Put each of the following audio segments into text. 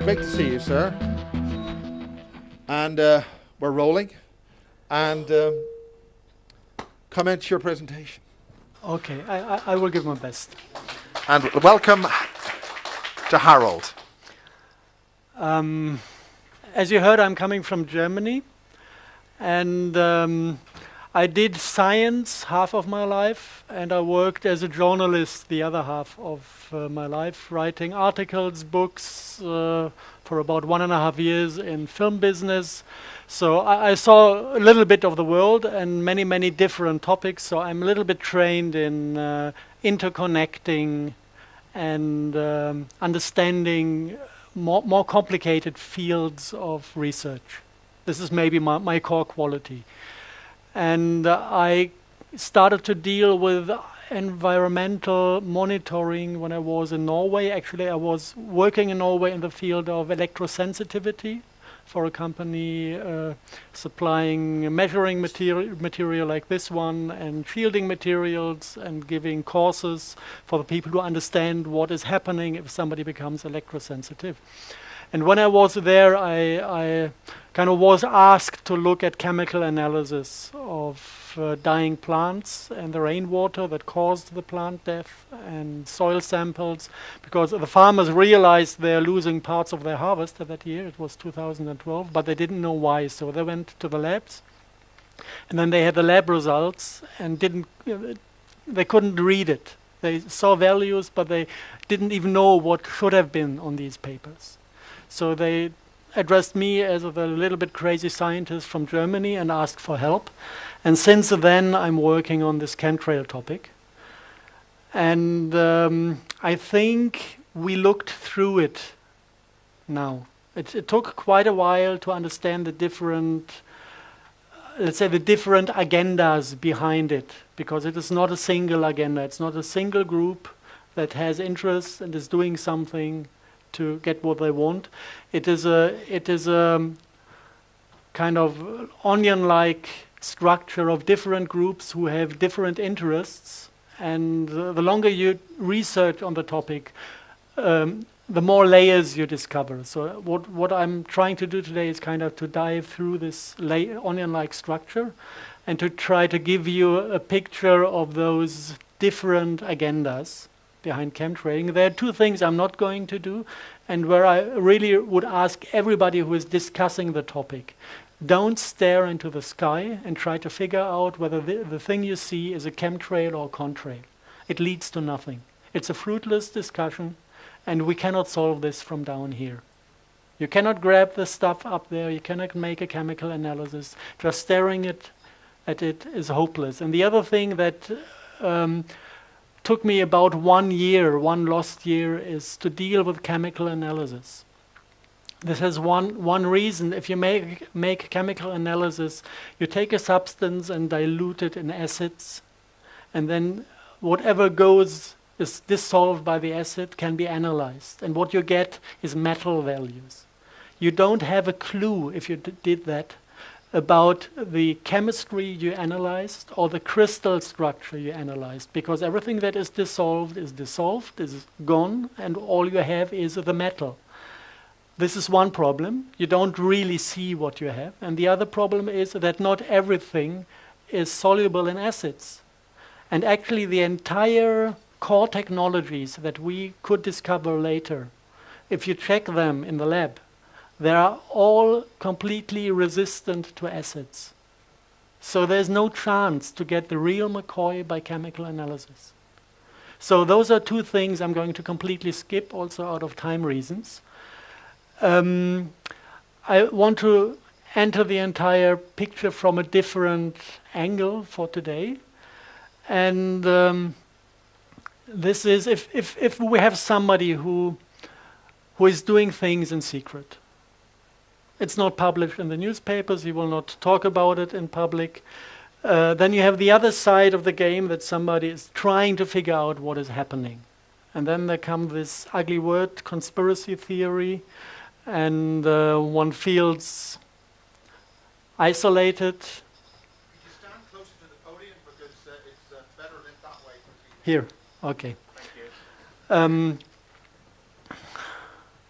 Great to see you, sir. And we're rolling. And commence your presentation. Okay, I will give my best. And welcome to Harald. As you heard, I'm coming from Germany. And I did science half of my life, and I worked as a journalist the other half of my life, writing articles, books for about 1.5 years in film business. So I saw a little bit of the world and many, many different topics. So I'm a little bit trained in interconnecting and understanding more complicated fields of research. This is maybe my core quality. And I started to deal with environmental monitoring when I was in Norway. Actually, I was working in Norway in the field of electrosensitivity for a company supplying measuring material like this one and shielding materials and giving courses for the people to understand what is happening if somebody becomes electrosensitive. And when I was there, I kind of was asked to look at chemical analysis of dying plants and the rainwater that caused the plant death and soil samples, because the farmers realized they're losing parts of their harvest that year. It was 2012, but they didn't know why. So they went to the labs, and then they had the lab results and they couldn't read it. They saw values, but they didn't even know what should have been on these papers. So they addressed me as a little bit crazy scientist from Germany and asked for help. And since then, I'm working on this chemtrail topic. And I think we looked through it now. It took quite a while to understand the different, let's say, the different agendas behind it, because it is not a single agenda. It's not a single group that has interests and is doing something to get what they want. It is a kind of onion-like structure of different groups who have different interests, and the longer you research on the topic, the more layers you discover. So what I'm trying to do today is kind of to dive through this onion-like structure and to try to give you a picture of those different agendas behind chemtrailing. There are two things I'm not going to do, and where I really would ask everybody who is discussing the topic, don't stare into the sky and try to figure out whether the thing you see is a chemtrail or a contrail. It leads to nothing. It's a fruitless discussion, and we cannot solve this from down here. You cannot grab the stuff up there, you cannot make a chemical analysis. Just staring at it is hopeless. And the other thing that took me about 1 year, one lost year, is to deal with chemical analysis. This has one reason. If you make chemical analysis, you take a substance and dilute it in acids, and then whatever is dissolved by the acid can be analyzed, and what you get is metal values. You don't have a clue, if you did that, about the chemistry you analyzed or the crystal structure you analyzed, because everything that is dissolved, is gone, and all you have is the metal. This is one problem. You don't really see what you have. And the other problem is that not everything is soluble in acids. And actually the entire core technologies that we could discover later, if you check them in the lab, they are all completely resistant to acids. So there's no chance to get the real McCoy by chemical analysis. So those are two things I'm going to completely skip, also out of time reasons. I want to enter the entire picture from a different angle for today. And this is if we have somebody who is doing things in secret. It's not published in the newspapers, he will not talk about it in public. Then you have the other side of the game, that somebody is trying to figure out what is happening. And then there comes this ugly word, conspiracy theory, and one feels isolated. Could you stand closer to the podium, because it's better lit that way for people. Here, okay. Thank you.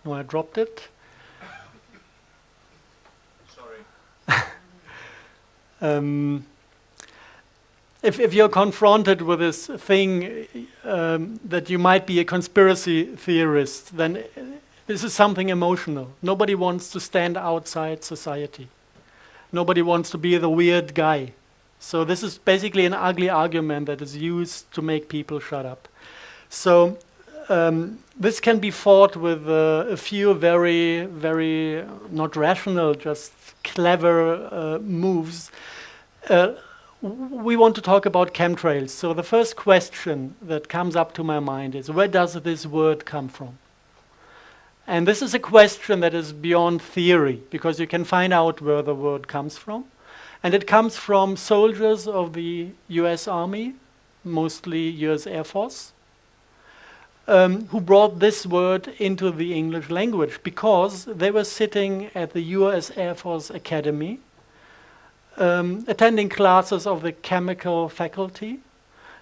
No, I dropped it. If you're confronted with this thing that you might be a conspiracy theorist, then this is something emotional. Nobody wants to stand outside society. Nobody wants to be the weird guy. So this is basically an ugly argument that is used to make people shut up. So this can be fought with a few very, very not rational, just clever moves. We want to talk about chemtrails. So the first question that comes up to my mind is, where does this word come from? And this is a question that is beyond theory, because you can find out where the word comes from. And it comes from soldiers of the US Army, mostly US Air Force, who brought this word into the English language because they were sitting at the US Air Force Academy, attending classes of the chemical faculty,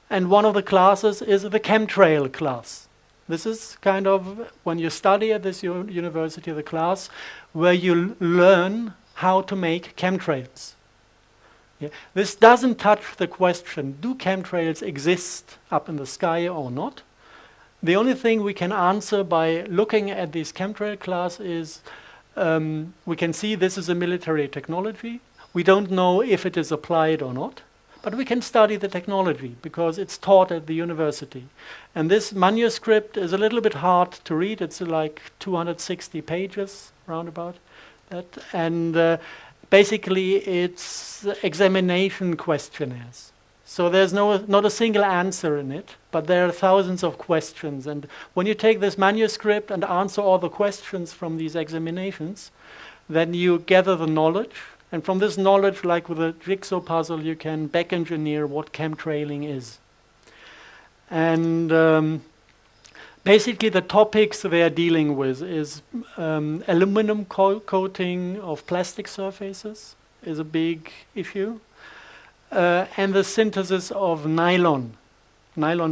and one of the classes is the chemtrail class. This is kind of, when you study at this university, the class where you learn how to make chemtrails. Yeah. This doesn't touch the question, do chemtrails exist up in the sky or not? The only thing we can answer by looking at this chemtrail class is we can see this is a military technology. We don't know if it is applied or not, but we can study the technology because it's taught at the university. And this manuscript is a little bit hard to read. It's like 260 pages, roundabout that. And basically it's examination questionnaires. So there's not a single answer in it, but there are thousands of questions. And when you take this manuscript and answer all the questions from these examinations, then you gather the knowledge. And from this knowledge, like with a jigsaw puzzle, you can back engineer what chemtrailing is. And basically the topics they are dealing with is aluminum coating of plastic surfaces is a big issue. And the synthesis of nylon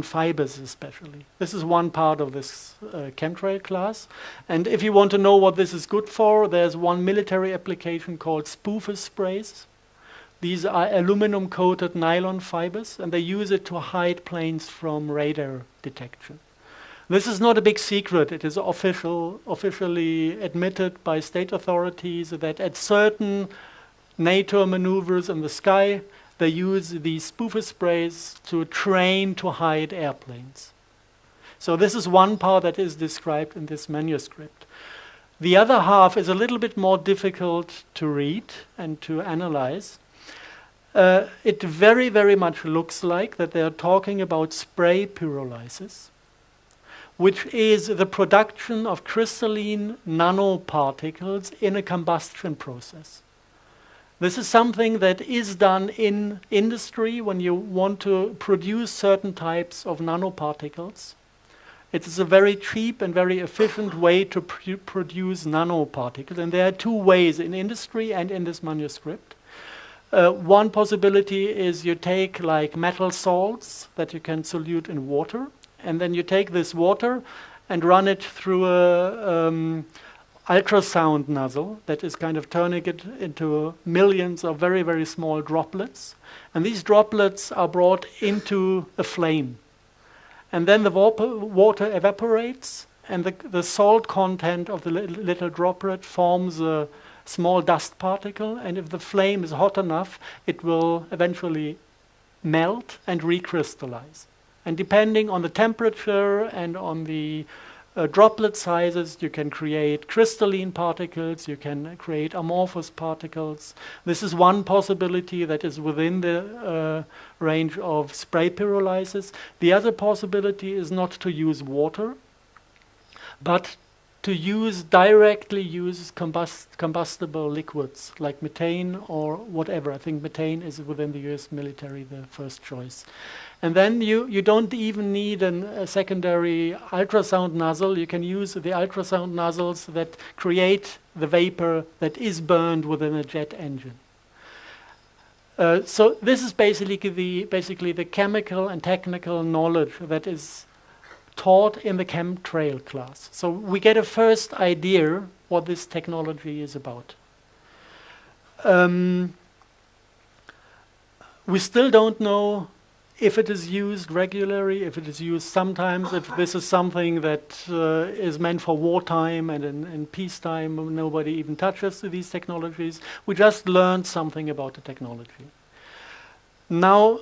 fibers especially. This is one part of this chemtrail class. And if you want to know what this is good for, there's one military application called spoofer sprays. These are aluminum-coated nylon fibers, and they use it to hide planes from radar detection. This is not a big secret. It is officially admitted by state authorities that at certain NATO maneuvers in the sky, they use these spoofer sprays to train to hide airplanes. So this is one part that is described in this manuscript. The other half is a little bit more difficult to read and to analyze. It very, very much looks like that they are talking about spray pyrolysis, which is the production of crystalline nanoparticles in a combustion process. This is something that is done in industry when you want to produce certain types of nanoparticles. It is a very cheap and very efficient way to produce nanoparticles. And there are two ways in industry and in this manuscript. One possibility is you take like metal salts that you can solute in water, and then you take this water and run it through a ultrasound nozzle that is kind of turning it into millions of very, very small droplets. And these droplets are brought into a flame. And then the water evaporates, and the salt content of the little droplet forms a small dust particle. And if the flame is hot enough, it will eventually melt and recrystallize. And depending on the temperature and on the droplet sizes, you can create crystalline particles, you can create amorphous particles. This is one possibility that is within the range of spray pyrolysis. The other possibility is not to use water, but to directly use combustible liquids like methane or whatever. I think methane is within the US military the first choice. And then you don't even need a secondary ultrasound nozzle. You can use the ultrasound nozzles that create the vapor that is burned within a jet engine. So this is basically the chemical and technical knowledge that is taught in the chemtrail class. So we get a first idea what this technology is about. We still don't know if it is used regularly, if it is used sometimes, if this is something that is meant for wartime and in peacetime, nobody even touches these technologies. We just learned something about the technology. Now,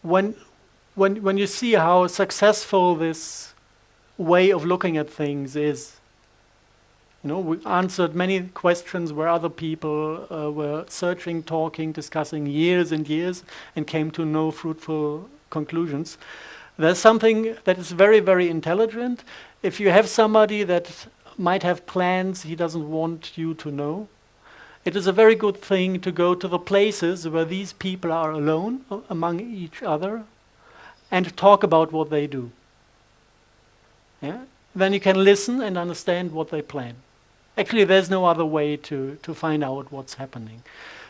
when you see how successful this way of looking at things is, you know, we answered many questions where other people were searching, talking, discussing years and years and came to no fruitful conclusions. There's something that is very, very intelligent. If you have somebody that might have plans he doesn't want you to know, it is a very good thing to go to the places where these people are alone among each other and talk about what they do. Yeah? Then you can listen and understand what they plan. Actually, there's no other way to find out what's happening.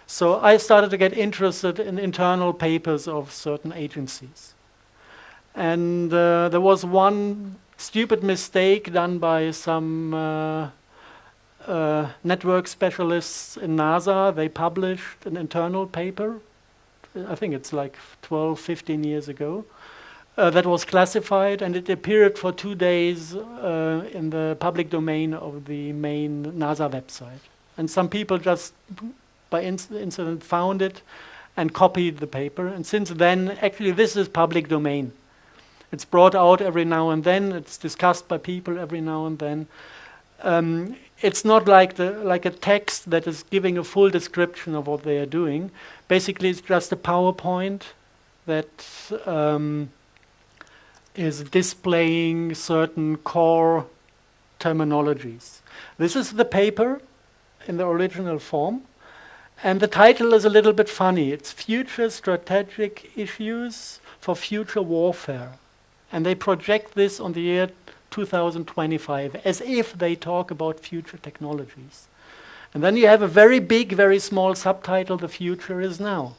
So I started to get interested in internal papers of certain agencies. And there was one stupid mistake done by some network specialists in NASA. They published an internal paper, I think it's like 12, 15 years ago, that was classified, and it appeared for 2 days in the public domain of the main NASA website. And some people just by incident found it and copied the paper. And since then, actually this is public domain. It's brought out every now and then. It's discussed by people every now and then. It's not like a text that is giving a full description of what they are doing. Basically, it's just a PowerPoint that is displaying certain core terminologies. This is the paper in the original form, and the title is a little bit funny. It's Future Strategic Issues for Future Warfare. And they project this on the year 2025, as if they talk about future technologies. And then you have a very big, very small subtitle, The Future is Now.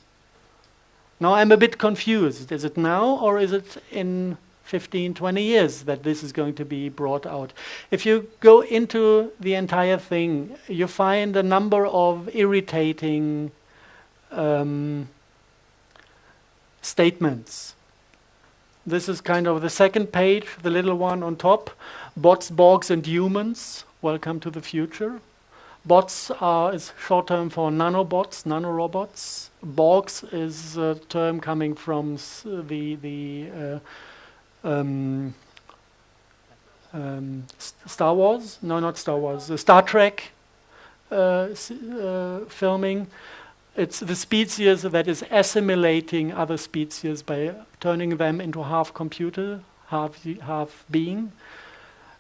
Now I'm a bit confused. Is it now, or is it in 15, 20 years that this is going to be brought out? If you go into the entire thing, you find a number of irritating statements. This is kind of the second page, the little one on top. Bots, Borgs, and humans. Welcome to the future. Bots is short term for nanobots, nanorobots. Borgs is a term coming from Star Wars. No, not Star Wars. Star Trek filming. It's the species that is assimilating other species by turning them into half computer, half being.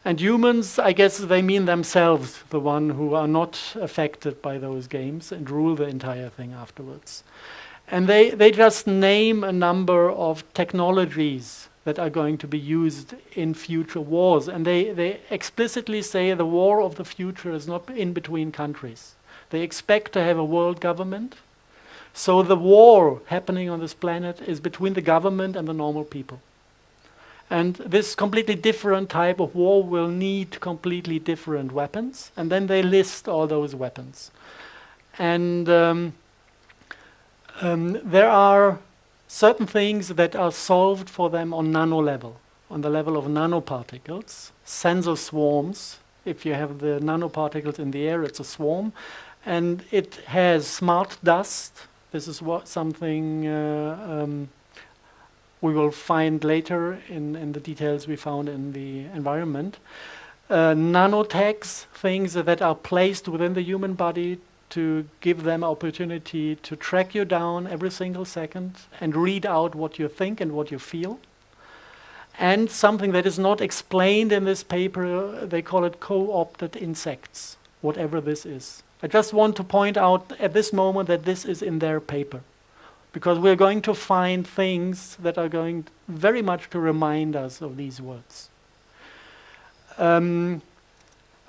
And humans, I guess they mean themselves, the one who are not affected by those games and rule the entire thing afterwards. And they just name a number of technologies that are going to be used in future wars. And they explicitly say the war of the future is not in between countries. They expect to have a world government. So the war happening on this planet is between the government and the normal people. And this completely different type of war will need completely different weapons. And then they list all those weapons. And there are certain things that are solved for them on nano level, on the level of nanoparticles, sensor swarms. If you have the nanoparticles in the air, it's a swarm. And it has smart dust. This is something we will find later in the details we found in the environment. Nanotags, things that are placed within the human body to give them opportunity to track you down every single second and read out what you think and what you feel. And something that is not explained in this paper, they call it co-opted insects, whatever this is. I just want to point out at this moment that this is in their paper, because we're going to find things that are going very much to remind us of these words.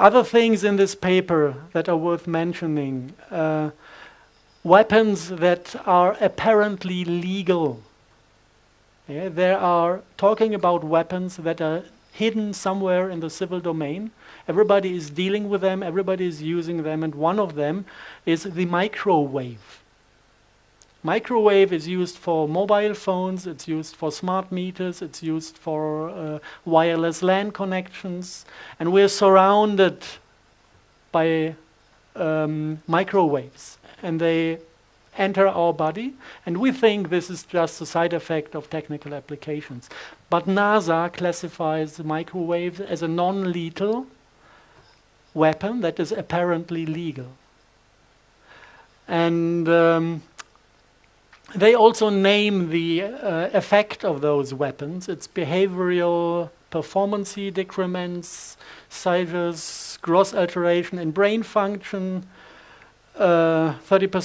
Other things in this paper that are worth mentioning, weapons that are apparently legal. Yeah, they are talking about weapons that are hidden somewhere in the civil domain. Everybody is dealing with them, everybody is using them, and one of them is the microwave. Microwave is used for mobile phones, it's used for smart meters, it's used for wireless LAN connections, and we're surrounded by microwaves, and they enter our body, and we think this is just a side effect of technical applications. But NASA classifies the microwave as a non-lethal weapon that is apparently legal. And they also name the effect of those weapons. It's behavioral performance decrements, seizures, gross alteration in brain function, 30 to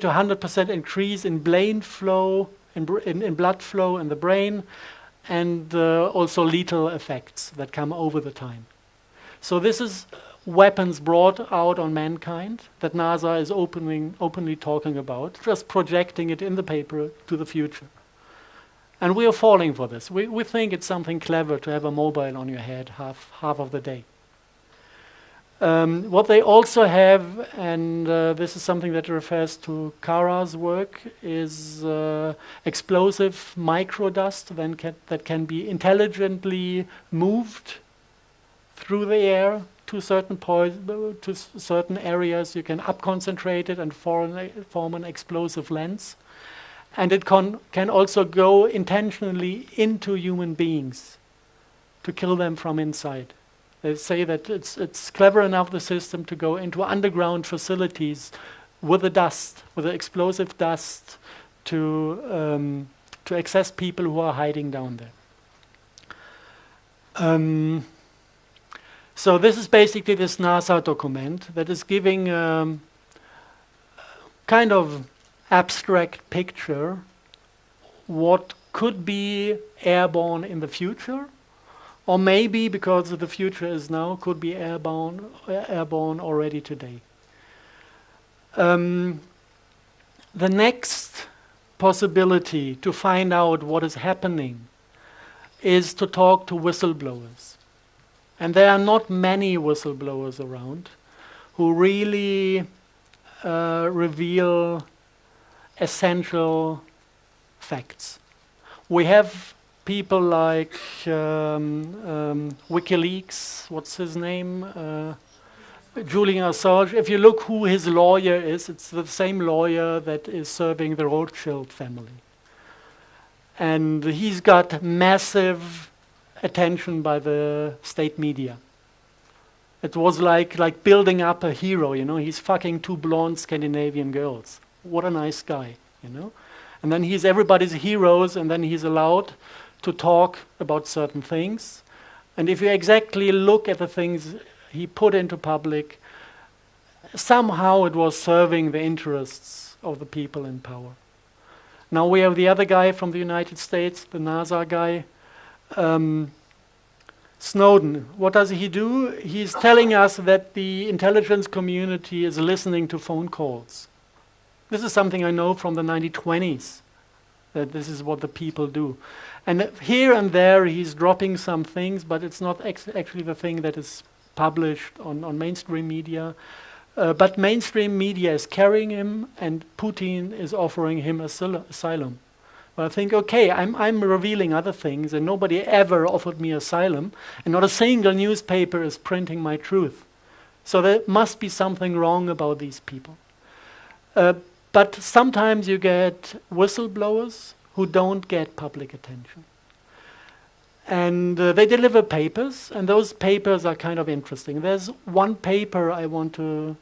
100% increase in brain flow, in blood flow in the brain, and also lethal effects that come over the time. So this is weapons brought out on mankind that NASA is openly talking about, just projecting it in the paper to the future. And we are falling for this. We think it's something clever to have a mobile on your head half of the day. What they also have, and this is something that refers to Kara's work, is explosive microdust that can be intelligently moved through the air to certain areas. You can up-concentrate it and form an explosive lens. And it can also go intentionally into human beings to kill them from inside. They say that it's clever enough, the system, to go into underground facilities with the explosive dust to access people who are hiding down there. So this is basically this NASA document that is giving kind of abstract picture what could be airborne in the future, or maybe, because the future is now, could be airborne already today. The next possibility to find out what is happening is to talk to whistleblowers. And there are not many whistleblowers around who really reveal essential facts. We have people like WikiLeaks, what's his name? Julian Assange. If you look who his lawyer is, it's the same lawyer that is serving the Rothschild family. And he's got massive attention by the state media. It was like building up a hero, you know. He's fucking 2 blonde Scandinavian girls. What a nice guy, you know. And then he's everybody's heroes, and then he's allowed to talk about certain things. And if you exactly look at the things he put into public, somehow it was serving the interests of the people in power. Now we have the other guy from the United States, the NASA guy, Snowden. What does he do? He's telling us that the intelligence community is listening to phone calls. This is something I know from the 1920s, that this is what the people do. And here and there he's dropping some things, but it's not actually the thing that is published on mainstream media. But mainstream media is carrying him, and Putin is offering him asylum. Well, I think, okay, I'm revealing other things, and nobody ever offered me asylum, and not a single newspaper is printing my truth. So there must be something wrong about these people. But sometimes you get whistleblowers who don't get public attention. And they deliver papers, and those papers are kind of interesting. There's one paper I want to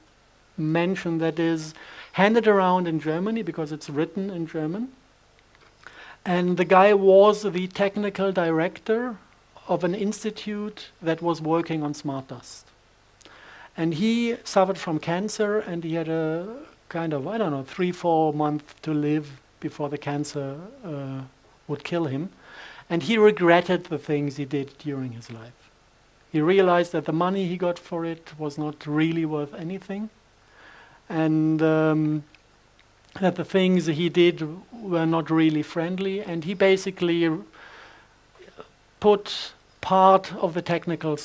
mention that is handed around in Germany because it's written in German. And the guy was the technical director of an institute that was working on smart dust. And he suffered from cancer, and he had a kind of, 3-4 months to live before the cancer would kill him. And he regretted the things he did during his life. He realized that the money he got for it was not really worth anything, and that the things he did were not really friendly, and he basically put part of the technical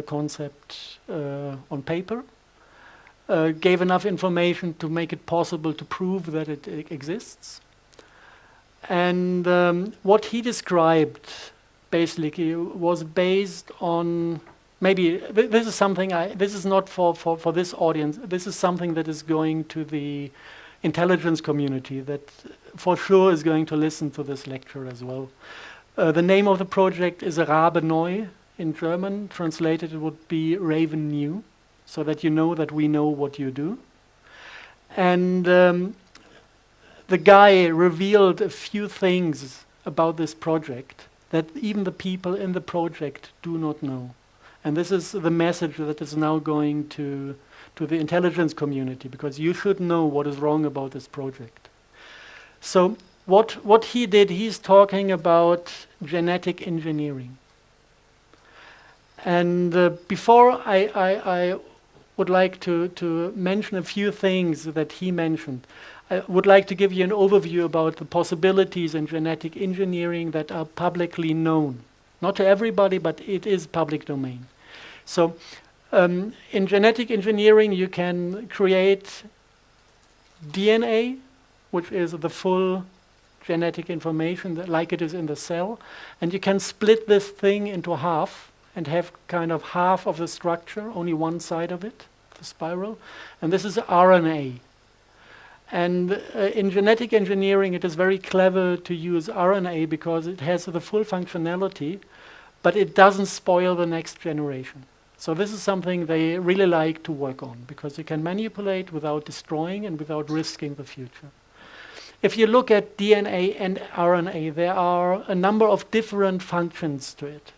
concept on paper, gave enough information to make it possible to prove that it exists. And what he described basically was based on, maybe this is something, this is not for this audience, this is something that is going to the intelligence community that for sure is going to listen to this lecture as well. The name of the project is Rabe Neu in German. Translated it would be Raven New, so that you know that we know what you do. And the guy revealed a few things about this project that even the people in the project do not know. And this is the message that is now going to the intelligence community, because you should know what is wrong about this project. So what he did, he's talking about genetic engineering. And before I would like to mention a few things that he mentioned, I would like to give you an overview about the possibilities in genetic engineering that are publicly known. Not to everybody, but it is public domain. So in genetic engineering, you can create DNA, which is the full genetic information that, like it is in the cell, and you can split this thing into half and have kind of half of the structure, only one side of it, the spiral, and this is RNA. And in genetic engineering, it is very clever to use RNA because it has the full functionality, but it doesn't spoil the next generation. So this is something they really like to work on, because you can manipulate without destroying and without risking the future. If you look at DNA and RNA, there are a number of different functions to it.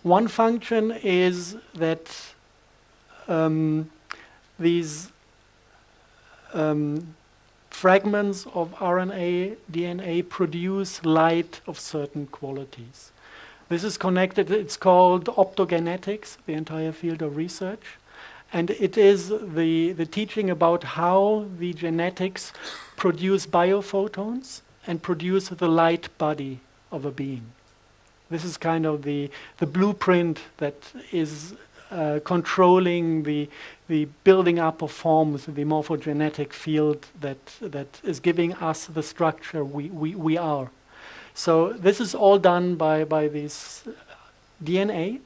One function is that these fragments of RNA, DNA produce light of certain qualities. This is connected, it's called optogenetics, the entire field of research. And it is the teaching about how the genetics produce biophotons and produce the light body of a being. This is kind of the blueprint that is controlling the building up of forms, the morphogenetic field that is giving us the structure we are. So this is all done by this DNA.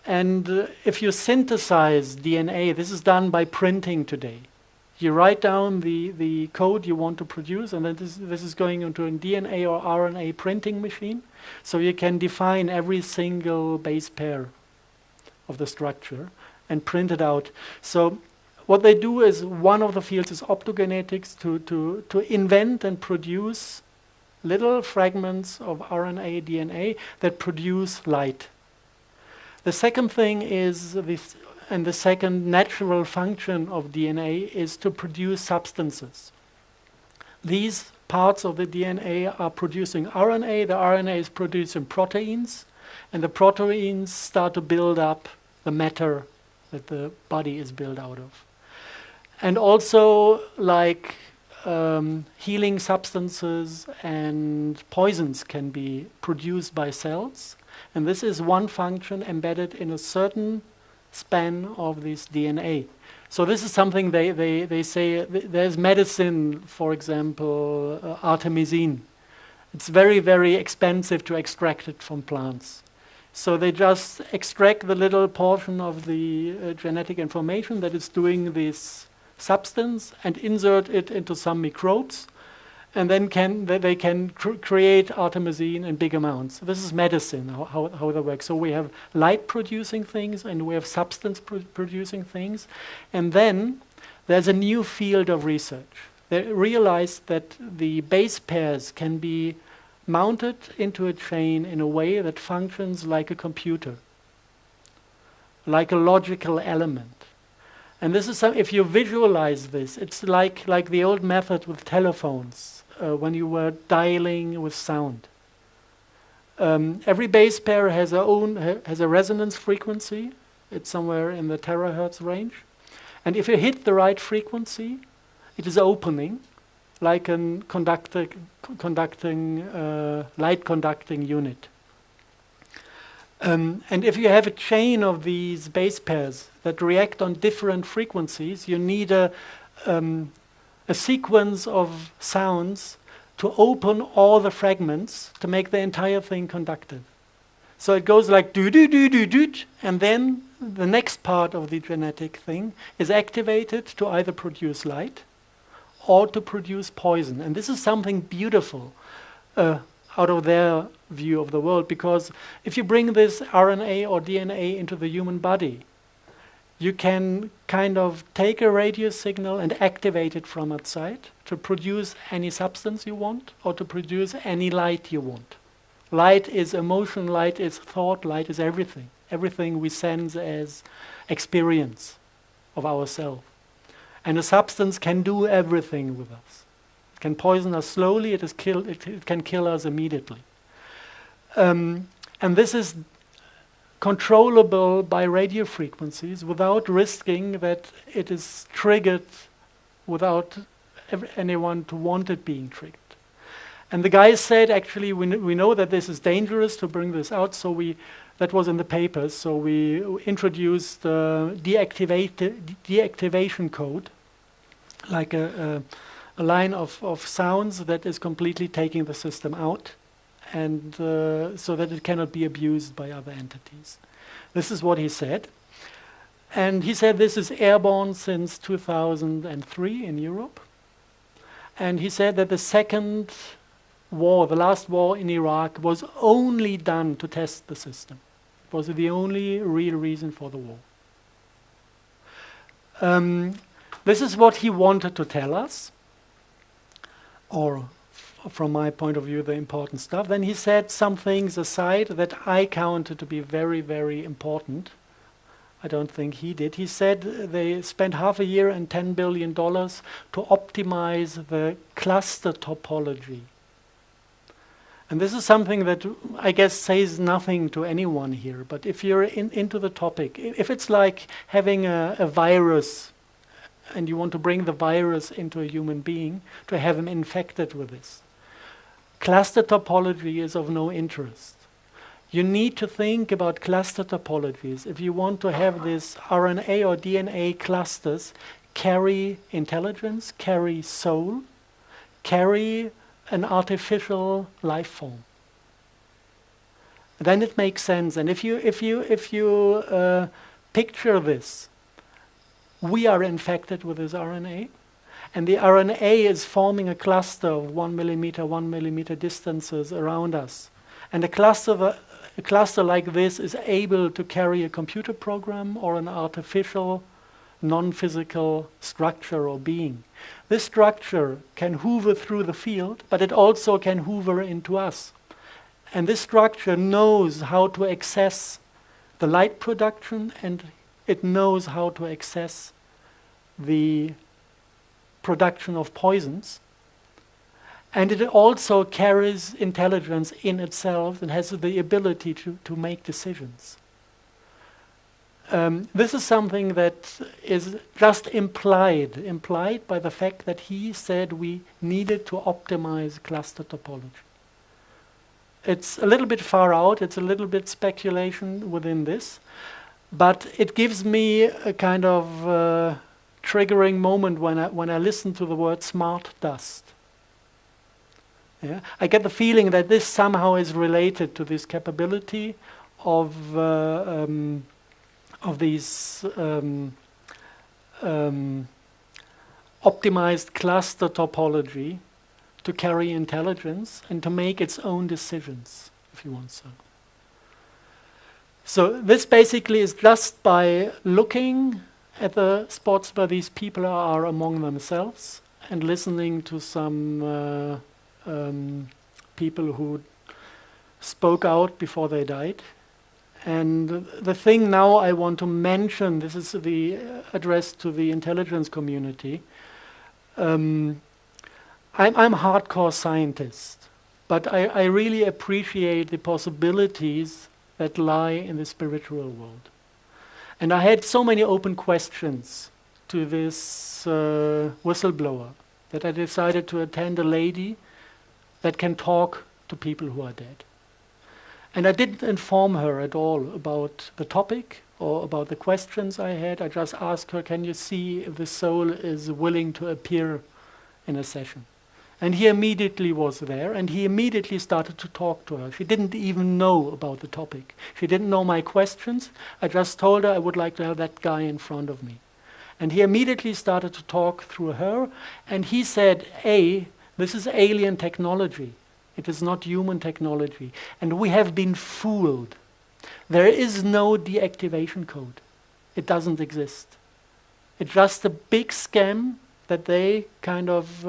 And if you synthesize DNA, this is done by printing today. You write down the code you want to produce, and then this is going into a DNA or RNA printing machine. So you can define every single base pair of the structure and print it out. So what they do is, one of the fields is optogenetics, to invent and produce little fragments of RNA, DNA that produce light. The second thing is this, and the second natural function of DNA is to produce substances. These parts of the DNA are producing RNA, the RNA is producing proteins, and the proteins start to build up the matter that the body is built out of. And also, like healing substances and poisons can be produced by cells. And this is one function embedded in a certain span of this DNA. So this is something they say, there's medicine, for example, artemisinin. It's very, very expensive to extract it from plants. So they just extract the little portion of the genetic information that is doing this substance and insert it into some microbes, and then they can create artemisinin in big amounts. This is medicine, how that works. So we have light-producing things and we have substance-producing things. And then there's a new field of research. They realized that the base pairs can be mounted into a chain in a way that functions like a computer, like a logical element. And this is if you visualize this, it's like the old method with telephones, when you were dialing with sound. Every base pair has a resonance frequency. It's somewhere in the terahertz range. And if you hit the right frequency, it is opening, like a light conducting unit. And if you have a chain of these base pairs that react on different frequencies, you need a sequence of sounds to open all the fragments to make the entire thing conductive. So it goes like do do do do do, and then the next part of the genetic thing is activated to either produce light or to produce poison. And this is something beautiful out of their view of the world, because if you bring this RNA or DNA into the human body, you can kind of take a radio signal and activate it from outside to produce any substance you want or to produce any light you want. Light is emotion, light is thought, light is everything. Everything we sense as experience of ourselves. And a substance can do everything with us. It can poison us slowly, it can kill us immediately. And this is controllable by radio frequencies without risking that it is triggered without anyone to want it being triggered. And the guys said, actually, we know that this is dangerous to bring this out, so that was in the papers, so we introduced deactivation code, like a line of sounds that is completely taking the system out, and so that it cannot be abused by other entities. This is what he said. And he said this is airborne since 2003 in Europe. And he said that the second war, the last war in Iraq, was only done to test the system. It was the only real reason for the war. This is what he wanted to tell us, or from my point of view, the important stuff. Then he said some things aside that I counted to be very, very important. I don't think he did. He said they spent half a year and $10 billion to optimize the cluster topology. And this is something that I guess says nothing to anyone here, but if you're into the topic, if it's like having a virus and you want to bring the virus into a human being to have him infected with this, cluster topology is of no interest. You need to think about cluster topologies if you want to have this RNA or DNA clusters carry intelligence, carry soul, carry an artificial life form. Then it makes sense. And if you picture this, we are infected with this RNA, and the RNA is forming a cluster of 1 millimeter distances around us. And a cluster like this is able to carry a computer program or an artificial, non-physical structure or being. This structure can hoover through the field, but it also can hoover into us. And this structure knows how to access the light production, and it knows how to access the production of poisons. And it also carries intelligence in itself and has the ability to make decisions. This is something that is just implied by the fact that he said we needed to optimize cluster topology. It's a little bit far out, it's a little bit speculation within this, but it gives me a kind of triggering moment when I listen to the word smart dust. Yeah? I get the feeling that this somehow is related to this capability of these optimized cluster topology to carry intelligence and to make its own decisions, if you want so. So this basically is just by looking at the spots where these people are among themselves and listening to some people who spoke out before they died. And the thing now I want to mention, this is the address to the intelligence community. I'm a hardcore scientist, but I really appreciate the possibilities that lie in the spiritual world. And I had so many open questions to this whistleblower that I decided to attend a lady that can talk to people who are dead. And I didn't inform her at all about the topic or about the questions I had. I just asked her, can you see if the soul is willing to appear in a session? And he immediately was there, and he immediately started to talk to her. She didn't even know about the topic. She didn't know my questions. I just told her I would like to have that guy in front of me. And he immediately started to talk through her, and he said, this is alien technology. It is not human technology. And we have been fooled. There is no deactivation code. It doesn't exist. It's just a big scam that they kind of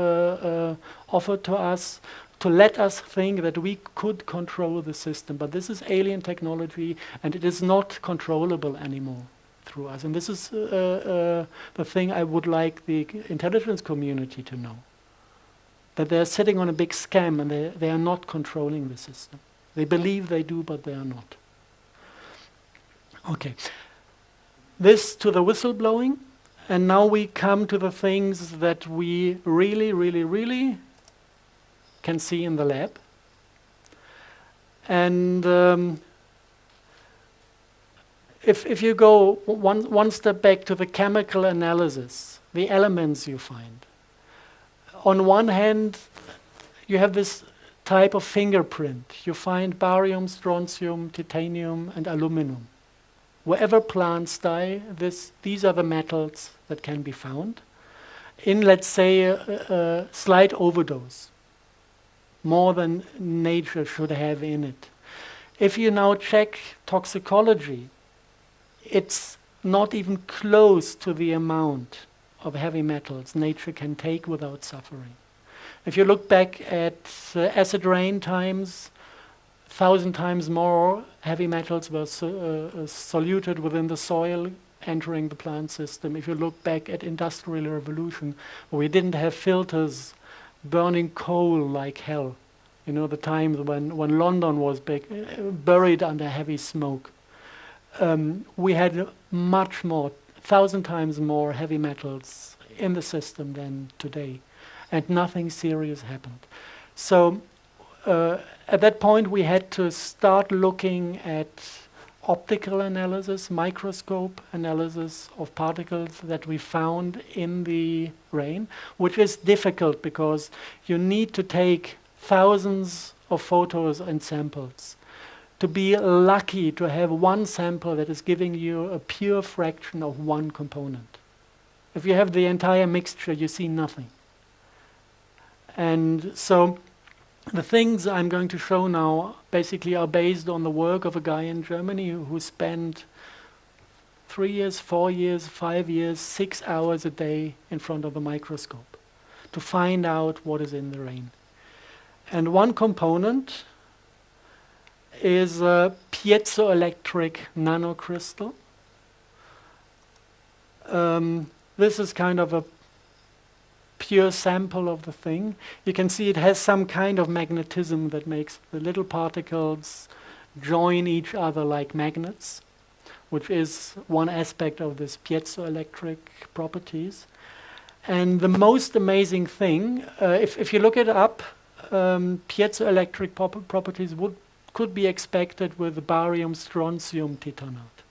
offered to us to let us think that we could control the system. But this is alien technology, and it is not controllable anymore through us. And this is the thing I would like the intelligence community to know. That they're sitting on a big scam, and they are not controlling the system. They believe they do, but they are not. Okay. This to the whistleblowing. And now we come to the things that we really, really, really can see in the lab. And if you go one step back to the chemical analysis, the elements you find. On one hand, you have this type of fingerprint. You find barium, strontium, titanium, and aluminum. Wherever plants die, these are the metals that can be found in, let's say, a slight overdose, more than nature should have in it. If you now check toxicology, it's not even close to the amount of heavy metals nature can take without suffering. If you look back at acid rain times, 1,000 times more heavy metals were soluted within the soil, entering the plant system. If you look back at industrial revolution, where we didn't have filters, burning coal like hell. You know, the times when London was buried under heavy smoke. We had much more, 1,000 times more heavy metals in the system than today. And nothing serious happened. So at that point, we had to start looking at optical analysis, microscope analysis of particles that we found in the rain, which is difficult because you need to take thousands of photos and samples to be lucky to have one sample that is giving you a pure fraction of one component. If you have the entire mixture, you see nothing. And so the things I'm going to show now basically are based on the work of a guy in Germany who spent 3 years, 4 years, 5 years, 6 hours a day in front of a microscope to find out what is in the rain. And one component is a piezoelectric nanocrystal. This is kind of a pure sample of the thing. You can see it has some kind of magnetism that makes the little particles join each other like magnets, which is one aspect of this piezoelectric properties. And the most amazing thing, if you look it up, piezoelectric properties could be expected with barium, strontium, titanate,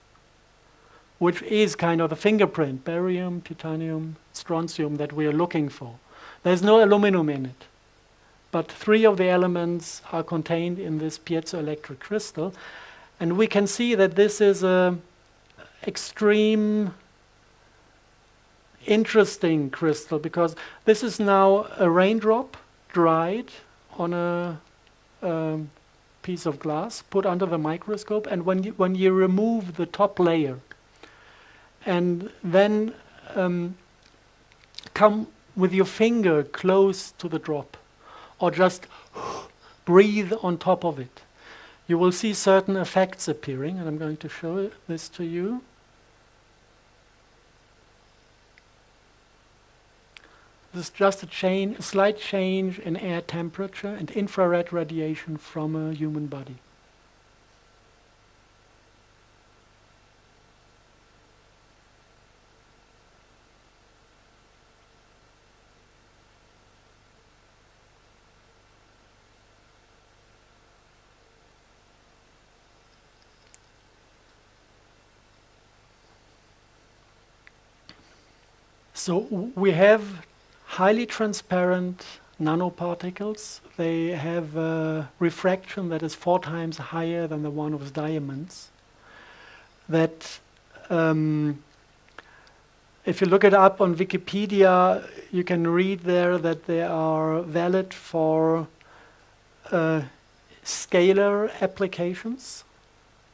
which is kind of the fingerprint, barium, titanium, strontium that we are looking for. There's no aluminum in it, but 3 of the elements are contained in this piezoelectric crystal, and we can see that this is a extreme interesting crystal because this is now a raindrop dried on a piece of glass, put under the microscope, and when you remove the top layer and then come with your finger close to the drop or just breathe on top of it, you will see certain effects appearing, and I'm going to show this to you. This is just a slight change in air temperature and infrared radiation from a human body. So we have highly transparent nanoparticles. They have a refraction that is 4 times higher than the one of diamonds. That if you look it up on Wikipedia, you can read there that they are valid for scalar applications,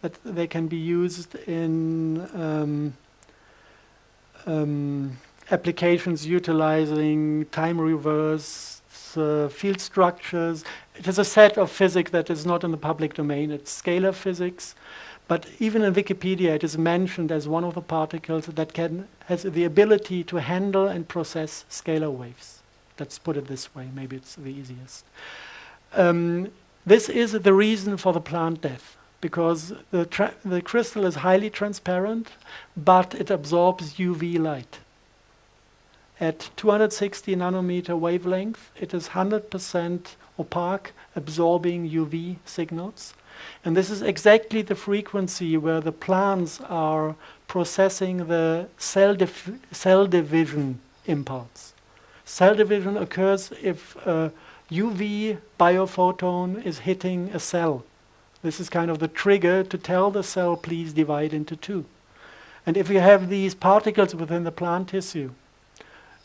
that they can be used in applications utilizing time reverse field structures. It is a set of physics that is not in the public domain. It's scalar physics, but even in Wikipedia it is mentioned as one of the particles that has the ability to handle and process scalar waves. Let's put it this way, maybe it's the easiest. This is the reason for the plant death, because the crystal is highly transparent, but it absorbs UV light. At 260 nanometer wavelength, it is 100% opaque, absorbing UV signals. And this is exactly the frequency where the plants are processing the cell division impulse. Cell division occurs if a UV biophoton is hitting a cell. This is kind of the trigger to tell the cell, please divide into 2. And if you have these particles within the plant tissue,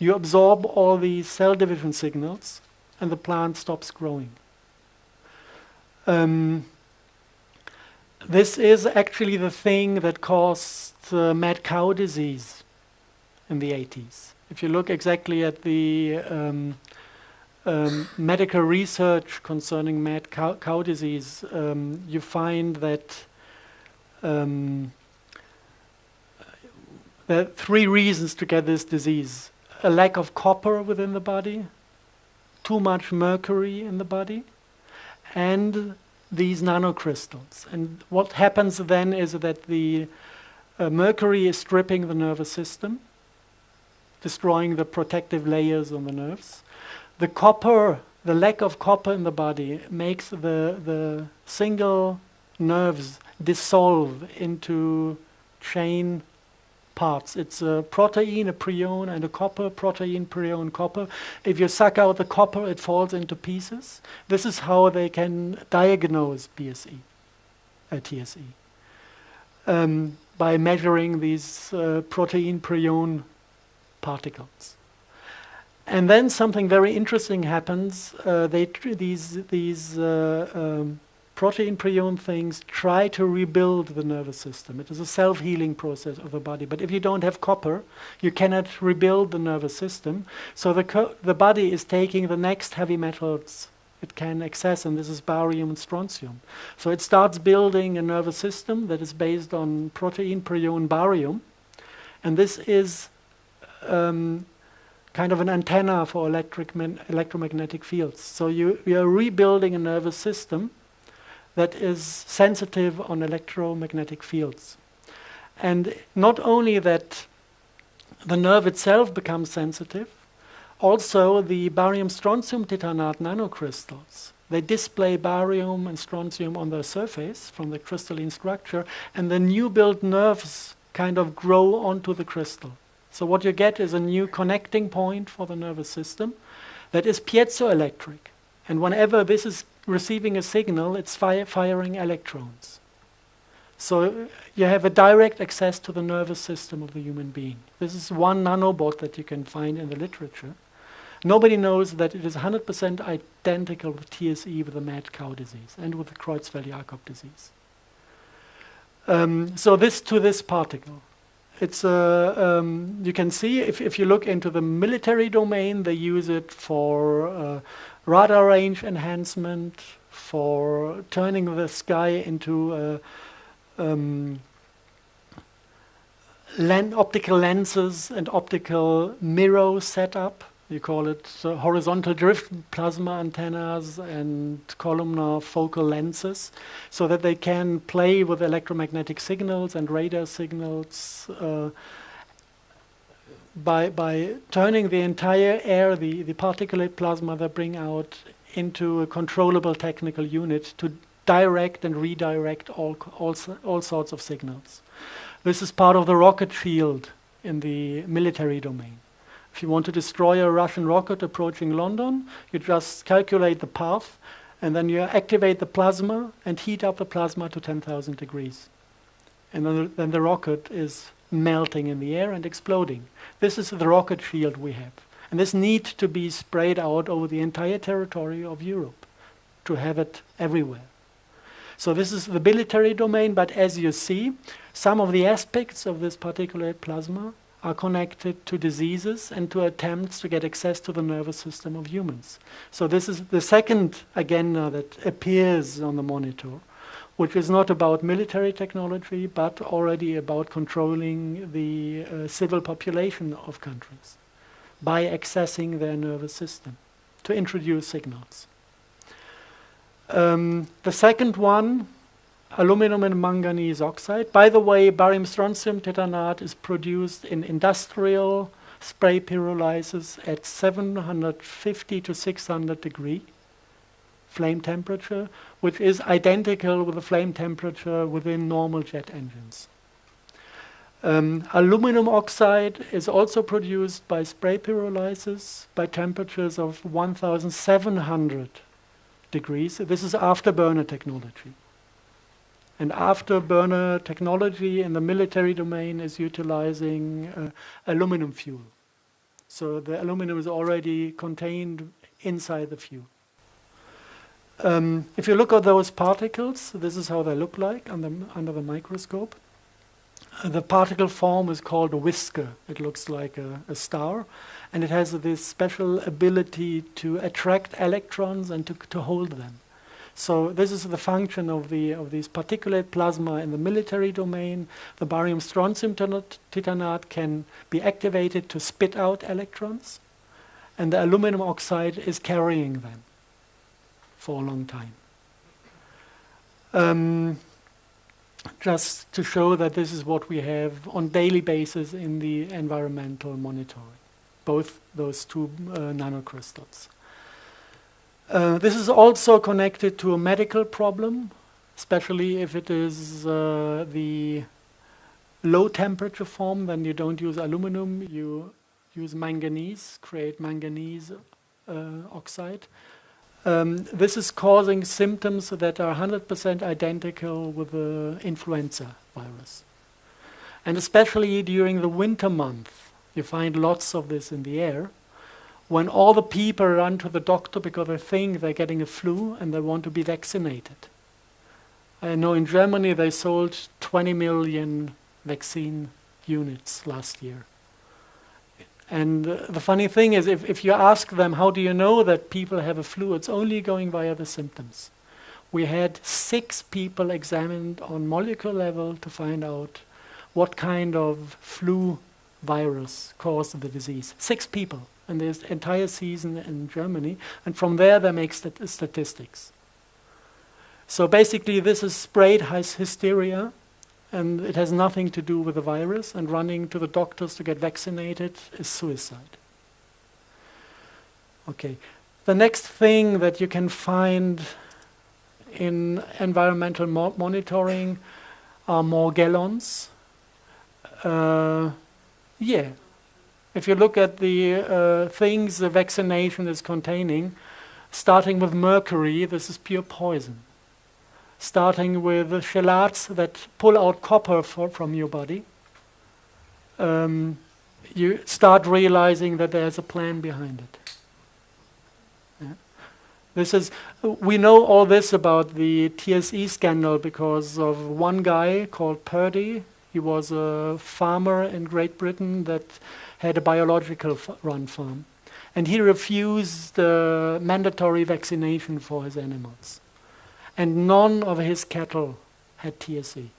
you absorb all these cell division signals and the plant stops growing. This is actually the thing that caused mad cow disease in the 80s. If you look exactly at the medical research concerning mad cow disease, you find that there are 3 reasons to get this disease. A lack of copper within the body, too much mercury in the body, and these nanocrystals. And what happens then is that the mercury is stripping the nervous system, destroying the protective layers on the nerves. The copper, the lack of copper in the body makes the single nerves dissolve into chain parts. It's a protein, a prion, and a copper, protein, prion, copper. If you suck out the copper, it falls into pieces. This is how they can diagnose TSE, by measuring these protein, prion particles. And then something very interesting happens. These protein prion things try to rebuild the nervous system. It is a self-healing process of the body. But if you don't have copper, you cannot rebuild the nervous system. So the body is taking the next heavy metals it can access, and this is barium and strontium. So it starts building a nervous system that is based on protein prion barium. And this is kind of an antenna for electromagnetic fields. So you are rebuilding a nervous system that is sensitive on electromagnetic fields. And not only that the nerve itself becomes sensitive, also the barium-strontium titanate nanocrystals, they display barium and strontium on their surface from the crystalline structure, and the new built nerves kind of grow onto the crystal. So what you get is a new connecting point for the nervous system that is piezoelectric. And whenever this is receiving a signal, it's firing electrons. So you have a direct access to the nervous system of the human being. This is one nanobot that you can find in the literature. Nobody knows that it is 100% identical with TSE, with the mad cow disease, and with the Creutzfeldt-Jakob disease. So this particle. It's you can see if you look into the military domain, they use it for radar range enhancement, for turning the sky into optical lenses and optical mirror setup. You call it horizontal drift plasma antennas and columnar focal lenses, so that they can play with electromagnetic signals and radar signals by turning the entire air, the particulate plasma they bring out, into a controllable technical unit to direct and redirect all sorts of signals. This is part of the rocket field in the military domain. If you want to destroy a Russian rocket approaching London, you just calculate the path, and then you activate the plasma and heat up the plasma to 10,000 degrees. And then the rocket is melting in the air and exploding. This is the rocket shield we have. And this needs to be sprayed out over the entire territory of Europe to have it everywhere. So this is the military domain, but as you see, some of the aspects of this particulate plasma are connected to diseases and to attempts to get access to the nervous system of humans. So this is the second agenda that appears on the monitor, which is not about military technology, but already about controlling the civil population of countries by accessing their nervous system to introduce signals. The second one, aluminum and manganese oxide. By the way, barium strontium titanate is produced in industrial spray pyrolysis at 750 to 600 degree flame temperature, which is identical with the flame temperature within normal jet engines. Aluminum oxide is also produced by spray pyrolysis by temperatures of 1700 degrees. This is afterburner technology. And afterburner technology in the military domain is utilizing aluminum fuel. So the aluminum is already contained inside the fuel. If you look at those particles, this is how they look like under the microscope. The particle form is called a whisker. It looks like a star, and it has this special ability to attract electrons and to hold them. So this is the function of these particulate plasma in the military domain. The barium strontium titanate can be activated to spit out electrons, and the aluminum oxide is carrying them for a long time. Just to show that this is what we have on daily basis in the environmental monitoring, both those two nanocrystals. This is also connected to a medical problem, especially if it is the low temperature form. Then you don't use aluminum, you use manganese, create manganese oxide. This is causing symptoms that are 100% identical with the influenza virus. And especially during the winter month, you find lots of this in the air, when all the people run to the doctor because they think they're getting a flu and they want to be vaccinated. I know in Germany they sold 20 million vaccine units last year. And the funny thing is, if you ask them, how do you know that people have a flu, it's only going via the symptoms. We had 6 people examined on molecular level to find out what kind of flu virus caused the disease. 6 people in this entire season in Germany, and from there they make statistics. So basically this is sprayed hysteria, and it has nothing to do with the virus, and running to the doctors to get vaccinated is suicide. Okay, the next thing that you can find in environmental monitoring are Morgellons. If you look at the things the vaccination is containing, starting with mercury, this is pure poison. Starting with chelates that pull out copper from your body, you start realizing that there's a plan behind it. Yeah. We know all this about the TSE scandal because of one guy called Purdy. He was a farmer in Great Britain that had a biological run farm. And he refused mandatory vaccination for his animals. And none of his cattle had TSE.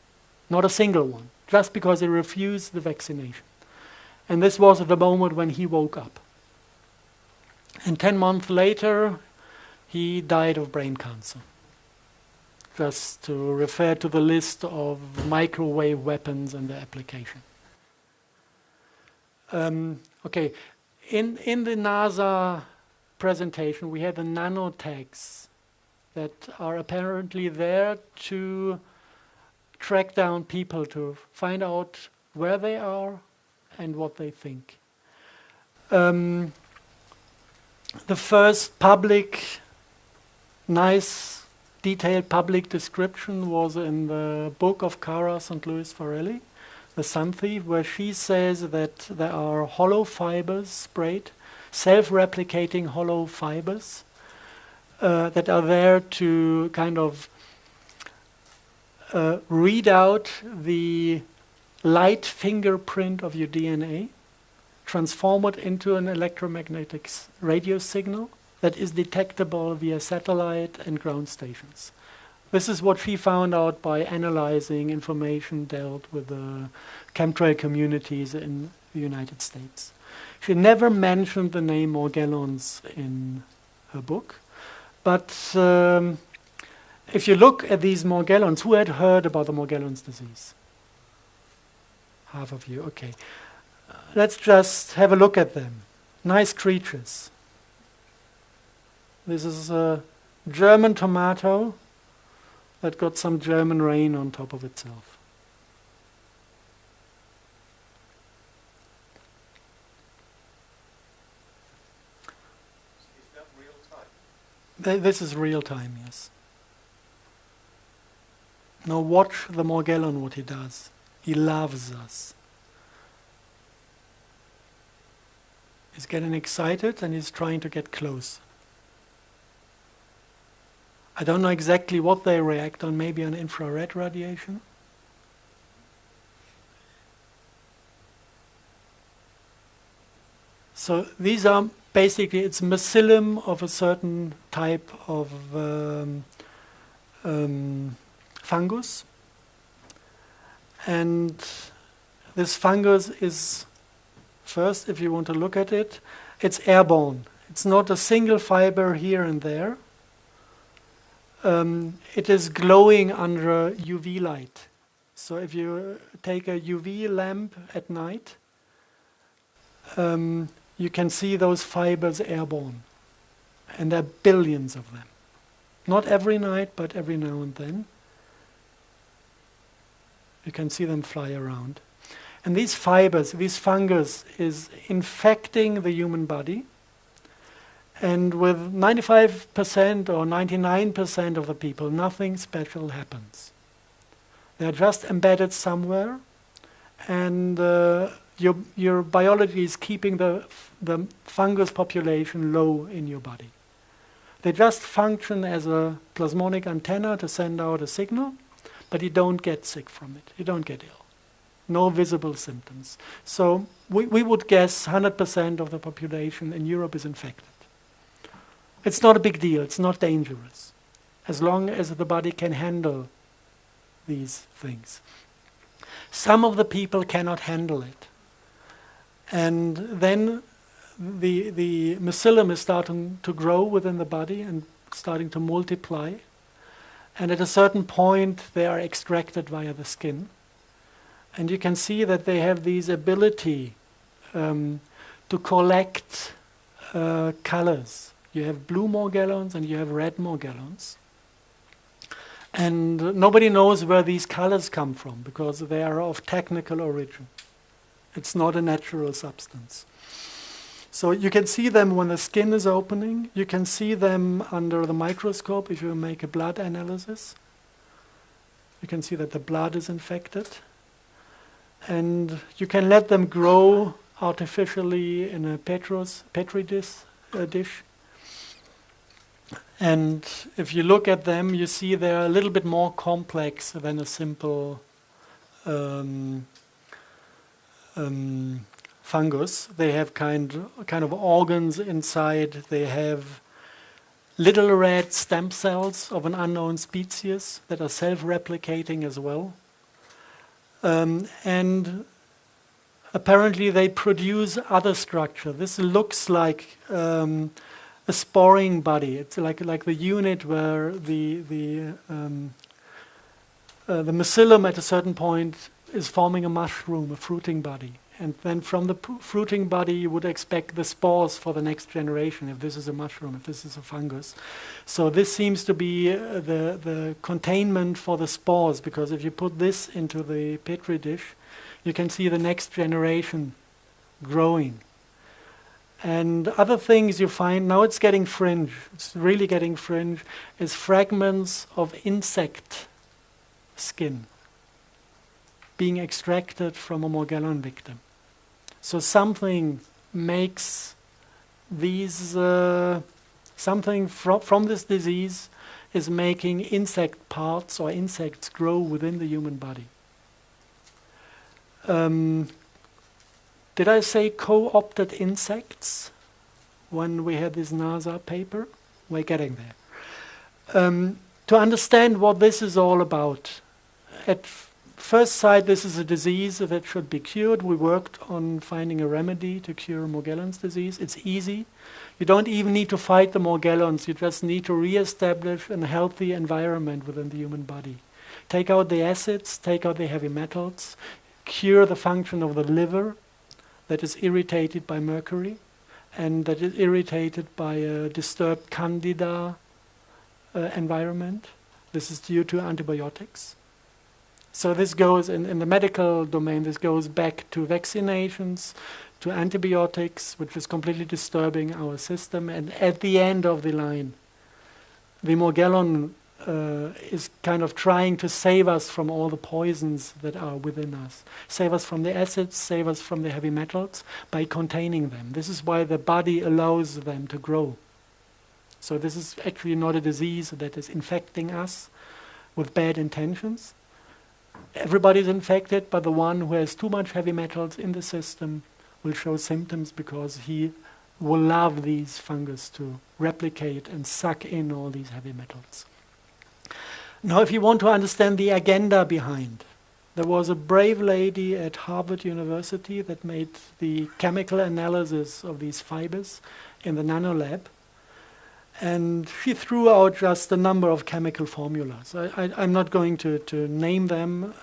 Not a single one. Just because he refused the vaccination. And this was the moment when he woke up. And 10 months later, he died of brain cancer. Just to refer to the list of microwave weapons and their application. Okay, in the NASA presentation, we had the nanotags that are apparently there to track down people, to find out where they are and what they think. Um, the first public, nice, detailed public description was in the book of Cara St. Louis Farrelly, The Sun Thief, where she says that there are hollow fibers sprayed, self-replicating hollow fibers that are there to kind of read out the light fingerprint of your DNA, transform it into an electromagnetic radio signal that is detectable via satellite and ground stations. This is what she found out by analyzing information dealt with the chemtrail communities in the United States. She never mentioned the name Morgellons in her book, but if you look at these Morgellons, who had heard about the Morgellons disease? Half of you, okay. Let's just have a look at them. Nice creatures. This is a German tomato that got some German rain on top of itself. Is that real time? This is real time, yes. Now watch the Morgellon, what he does. He loves us. He's getting excited and he's trying to get close. I don't know exactly what they react on, maybe on infrared radiation. So these are basically, it's mycelium of a certain type of fungus. And this fungus is, first, if you want to look at it, it's airborne. It's not a single fiber here and there. It is glowing under UV light. So if you take a UV lamp at night, you can see those fibers airborne. And there are billions of them. Not every night, but every now and then. You can see them fly around. And these fibers, this fungus is infecting the human body. And with 95% or 99% of the people, nothing special happens. They're just embedded somewhere, and your biology is keeping the fungus population low in your body. They just function as a plasmonic antenna to send out a signal, but you don't get sick from it. You don't get ill. No visible symptoms. So we would guess 100% of the population in Europe is infected. It's not a big deal. It's not dangerous, as long as the body can handle these things. Some of the people cannot handle it. And then the mycelium is starting to grow within the body and starting to multiply. And at a certain point, they are extracted via the skin. And you can see that they have this ability to collect colors. You have blue Morgellons and you have red Morgellons. And nobody knows where these colors come from because they are of technical origin. It's not a natural substance. So you can see them when the skin is opening. You can see them under the microscope if you make a blood analysis. You can see that the blood is infected. And you can let them grow artificially in a petri dish. And if you look at them, you see they're a little bit more complex than a simple fungus. They have kind of organs inside. They have little red stem cells of an unknown species that are self-replicating as well. And apparently they produce other structure. This looks like a sporing body. It's like the unit where the mycelium at a certain point is forming a mushroom, a fruiting body. And then from the fruiting body you would expect the spores for the next generation, if this is a mushroom, if this is a fungus. So this seems to be the containment for the spores, because if you put this into the petri dish, you can see the next generation growing. And other things you find, now it's getting fringe, it's really getting fringe, is fragments of insect skin being extracted from a Morgellon victim. So something makes these, something from this disease is making insect parts or insects grow within the human body. Did I say co-opted insects when we had this NASA paper? We're getting there. To understand what this is all about, at first sight this is a disease that should be cured. We worked on finding a remedy to cure Morgellons disease. It's easy. You don't even need to fight the Morgellons, you just need to re-establish a healthy environment within the human body. Take out the acids, take out the heavy metals, cure the function of the liver that is irritated by mercury and that is irritated by a disturbed candida environment. This is due to antibiotics. So this goes, in the medical domain, this goes back to vaccinations, to antibiotics, which is completely disturbing our system. And at the end of the line, the Morgellon is kind of trying to save us from all the poisons that are within us. Save us from the acids, save us from the heavy metals by containing them. This is why the body allows them to grow. So this is actually not a disease that is infecting us with bad intentions. Everybody's infected, but the one who has too much heavy metals in the system will show symptoms because he will love these fungus to replicate and suck in all these heavy metals. Now, if you want to understand the agenda behind, there was a brave lady at Harvard University that made the chemical analysis of these fibers in the nanolab, and she threw out just a number of chemical formulas. I'm not going to name them.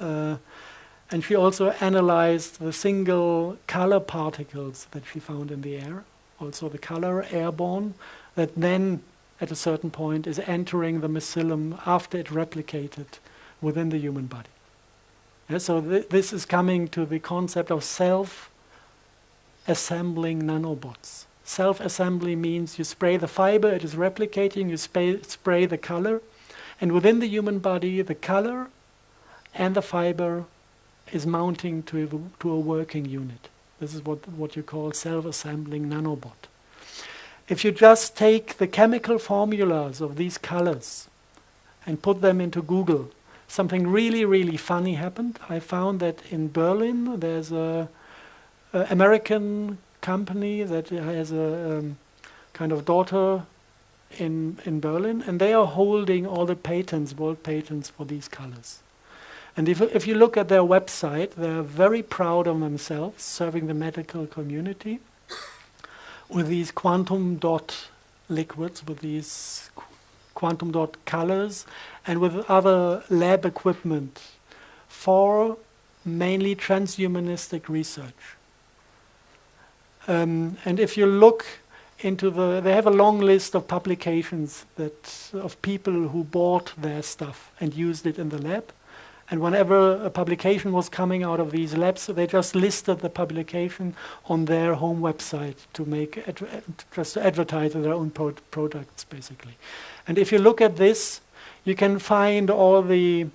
And she also analyzed the single color particles that she found in the air, also the color airborne, that then at a certain point is entering the mycelium after it replicated within the human body. Yeah, so this is coming to the concept of self-assembling nanobots. Self-assembly means you spray the fiber, it is replicating, you spray the color, and within the human body, the color and the fiber is mounting to a working unit. This is what you call self-assembling nanobot. If you just take the chemical formulas of these colors and put them into Google, something really, really funny happened. I found that in Berlin there's a American company that has a kind of daughter in Berlin, and they are holding all the patents, world patents for these colors. And if you look at their website, they're very proud of themselves, serving the medical community with these quantum dot liquids, with these quantum dot colors, and with other lab equipment for mainly transhumanistic research. And if you look into they have a long list of publications of people who bought their stuff and used it in the lab. And whenever a publication was coming out of these labs, they just listed the publication on their home website to just to advertise their own products, basically. And if you look at this, you can find all the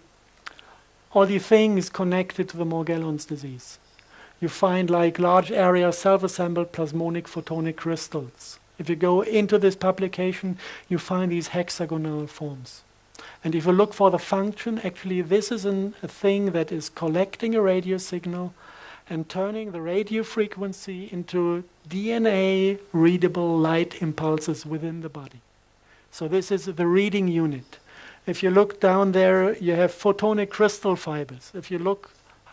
things connected to the Morgellons disease. You find like large area self-assembled plasmonic photonic crystals. If you go into this publication, you find these hexagonal forms. And if you look for the function, actually this is a thing that is collecting a radio signal and turning the radio frequency into DNA-readable light impulses within the body. So this is the reading unit. If you look down there, you have photonic crystal fibers. If you look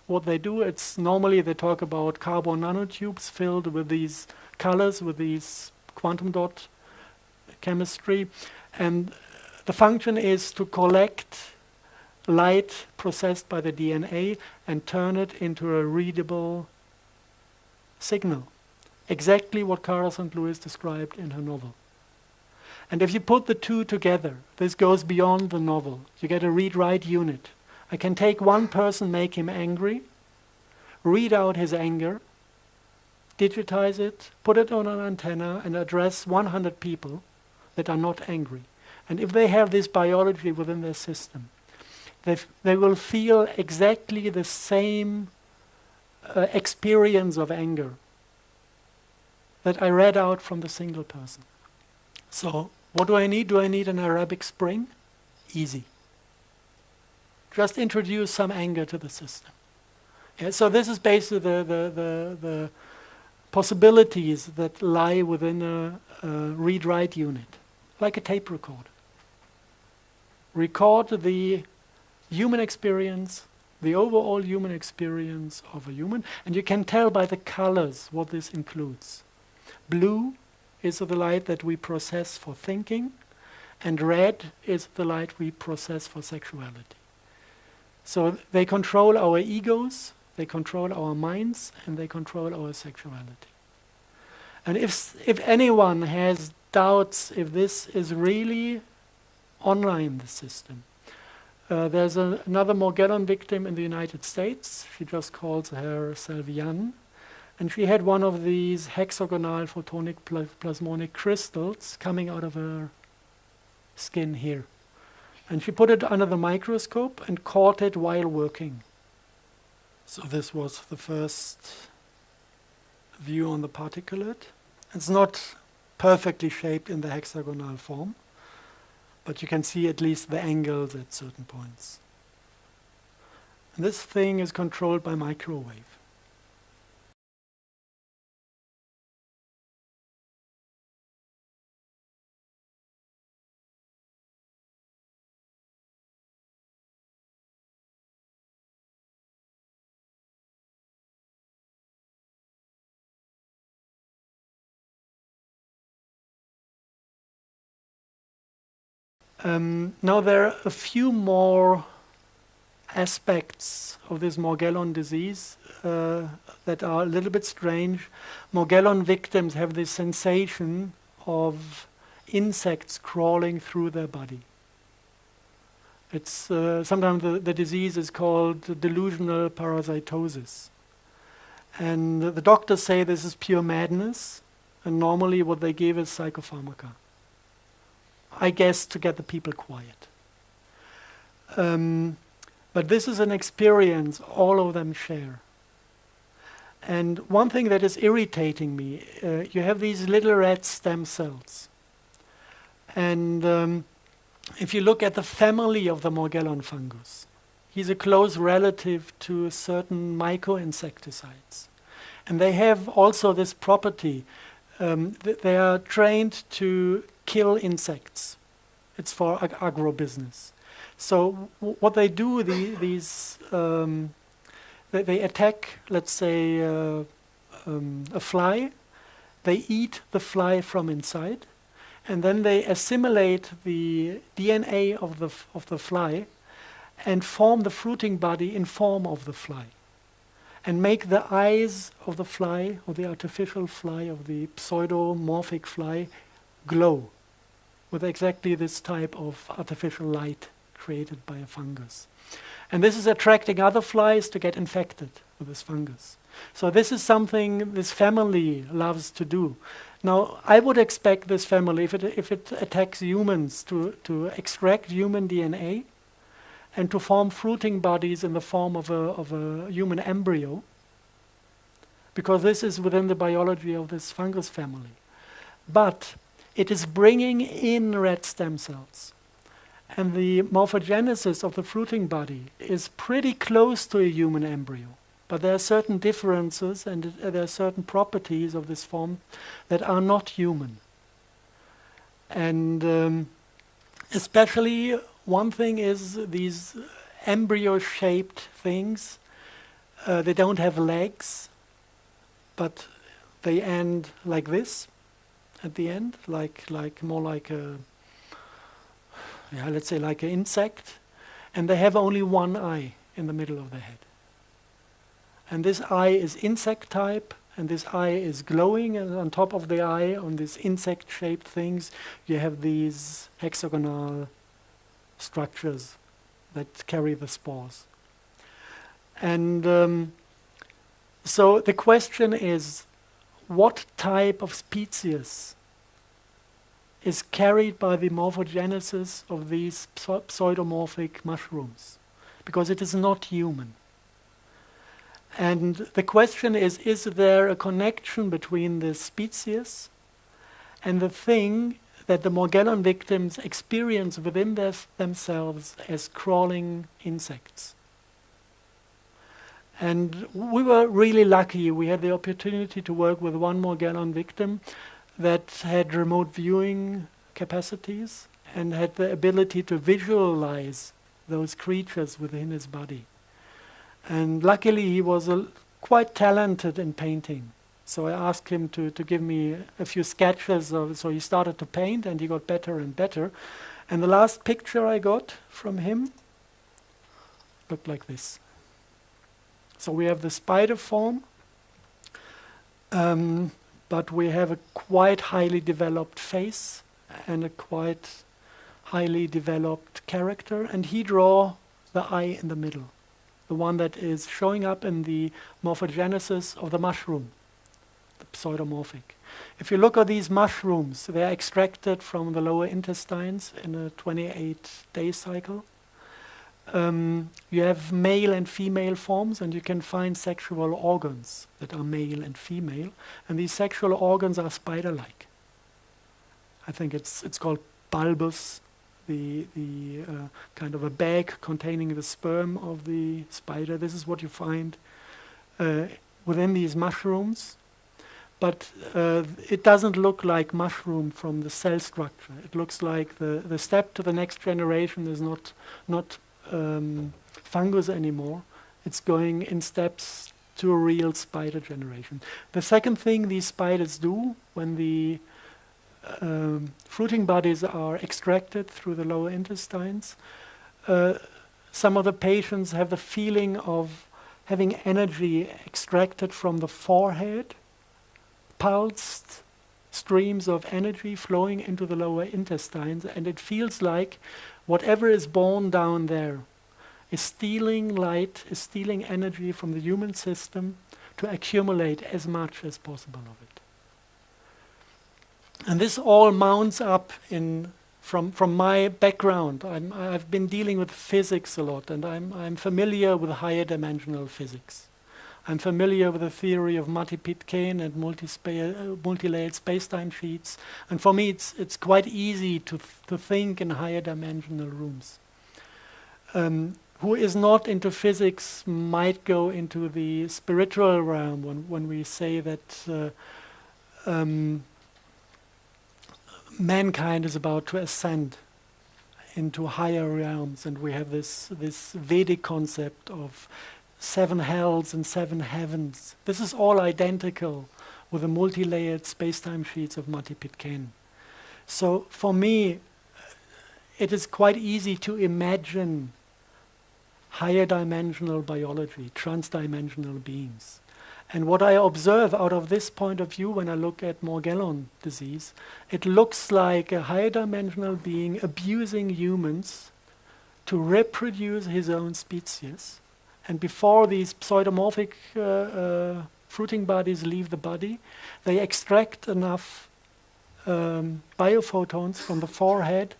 what they do, it's normally they talk about carbon nanotubes filled with these colors, with these quantum dot chemistry. And the function is to collect light processed by the DNA and turn it into a readable signal. Exactly what Cara St. Louis described in her novel. And if you put the two together, this goes beyond the novel. You get a read-write unit. I can take one person, make him angry, read out his anger, digitize it, put it on an antenna, and address 100 people that are not angry. And if they have this biology within their system, they will feel exactly the same experience of anger that I read out from the single person. So what do I need? Do I need an Arabic Spring? Easy. Just introduce some anger to the system. Yeah, so this is basically the possibilities that lie within a read-write unit, like a tape recorder. Record the human experience, the overall human experience of a human, and you can tell by the colors what this includes. Blue is the light that we process for thinking, and red is the light we process for sexuality. So they control our egos, they control our minds, and they control our sexuality. And if anyone has doubts if this is really online, the system, there's another Morgellon victim in the United States. She just calls herself Jan. And she had one of these hexagonal photonic plasmonic crystals coming out of her skin here. And she put it under the microscope and caught it while working. So this was the first view on the particulate. It's not perfectly shaped in the hexagonal form, but you can see at least the angles at certain points. And this thing is controlled by microwave. Now there are a few more aspects of this Morgellon disease that are a little bit strange. Morgellon victims have this sensation of insects crawling through their body. It's sometimes the disease is called delusional parasitosis. And the doctors say this is pure madness, and normally what they give is psychopharmaca. I guess to get the people quiet. But this is an experience all of them share. And one thing that is irritating me, you have these little red stem cells. And if you look at the family of the Morgellon fungus, he's a close relative to certain myco-insecticides. And they have also this property. They are trained to kill insects. It's for agro-business. So what they do, they attack, let's say, a fly. They eat the fly from inside, and then they assimilate the DNA of the fly and form the fruiting body in form of the fly, and make the eyes of the fly, or the artificial fly, of the pseudomorphic fly, glow with exactly this type of artificial light created by a fungus. And this is attracting other flies to get infected with this fungus. So this is something this family loves to do. Now, I would expect this family, if it attacks humans, to extract human DNA and to form fruiting bodies in the form of a human embryo, because this is within the biology of this fungus family. But it is bringing in red stem cells. And the morphogenesis of the fruiting body is pretty close to a human embryo. But there are certain differences and there are certain properties of this form that are not human. And especially one thing is these embryo-shaped things. They don't have legs, but they end like this at the end, more like a, let's say like an insect, and they have only one eye in the middle of the head. And this eye is insect type, and this eye is glowing, and on top of the eye, on these insect-shaped things, you have these hexagonal structures that carry the spores. And so the question is, what type of species is carried by the morphogenesis of these pseudomorphic mushrooms, because it is not human. And the question is there a connection between the species and the thing that the Morgellon victims experience within themselves as crawling insects? And we were really lucky. We had the opportunity to work with one Morgellon victim that had remote viewing capacities and had the ability to visualize those creatures within his body. And luckily he was quite talented in painting. So I asked him to give me a few sketches. So he started to paint and he got better and better. And the last picture I got from him looked like this. So we have the spider form, but we have a quite highly developed face and a quite highly developed character. And he draw the eye in the middle, the one that is showing up in the morphogenesis of the mushroom, the pseudomorphic. If you look at these mushrooms, they are extracted from the lower intestines in a 28-day cycle. You have male and female forms, and you can find sexual organs that are male and female, and these sexual organs are spider-like. I think it's called bulbous, the kind of a bag containing the sperm of the spider. This is what you find within these mushrooms, but it doesn't look like mushroom from the cell structure. It looks like the step to the next generation is not fungus anymore. It's going in steps to a real spider generation. The second thing these spiders do when the fruiting bodies are extracted through the lower intestines, some of the patients have the feeling of having energy extracted from the forehead, pulsed streams of energy flowing into the lower intestines, and it feels like whatever is born down there is stealing light, is stealing energy from the human system to accumulate as much as possible of it. And this all mounts up from my background. I've been dealing with physics a lot, and I'm familiar with higher dimensional physics. I'm familiar with the theory of Matty-Pitcairn and multi-layered space-time sheets. And for me, it's quite easy to think in higher dimensional rooms. Who is not into physics might go into the spiritual realm when we say that mankind is about to ascend into higher realms, and we have this Vedic concept of 7 hells and 7 heavens. This is all identical with the multi-layered space-time sheets of Matty-Pitcairn. So for me, it is quite easy to imagine higher dimensional biology, trans-dimensional beings. And what I observe out of this point of view when I look at Morgellon disease, it looks like a higher dimensional being abusing humans to reproduce his own species. And before these pseudomorphic fruiting bodies leave the body, they extract enough biophotons from the forehead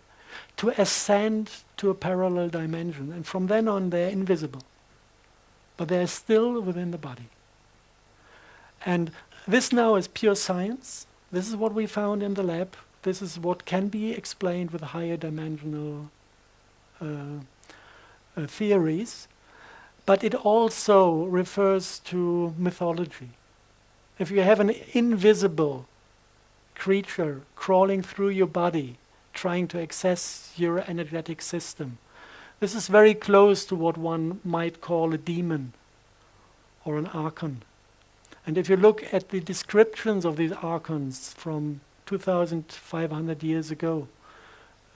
to ascend to a parallel dimension. And from then on, they're invisible. But they're still within the body. And this now is pure science. This is what we found in the lab. This is what can be explained with higher dimensional theories. But it also refers to mythology. If you have an invisible creature crawling through your body, trying to access your energetic system, this is very close to what one might call a demon or an archon. And if you look at the descriptions of these archons from 2,500 years ago,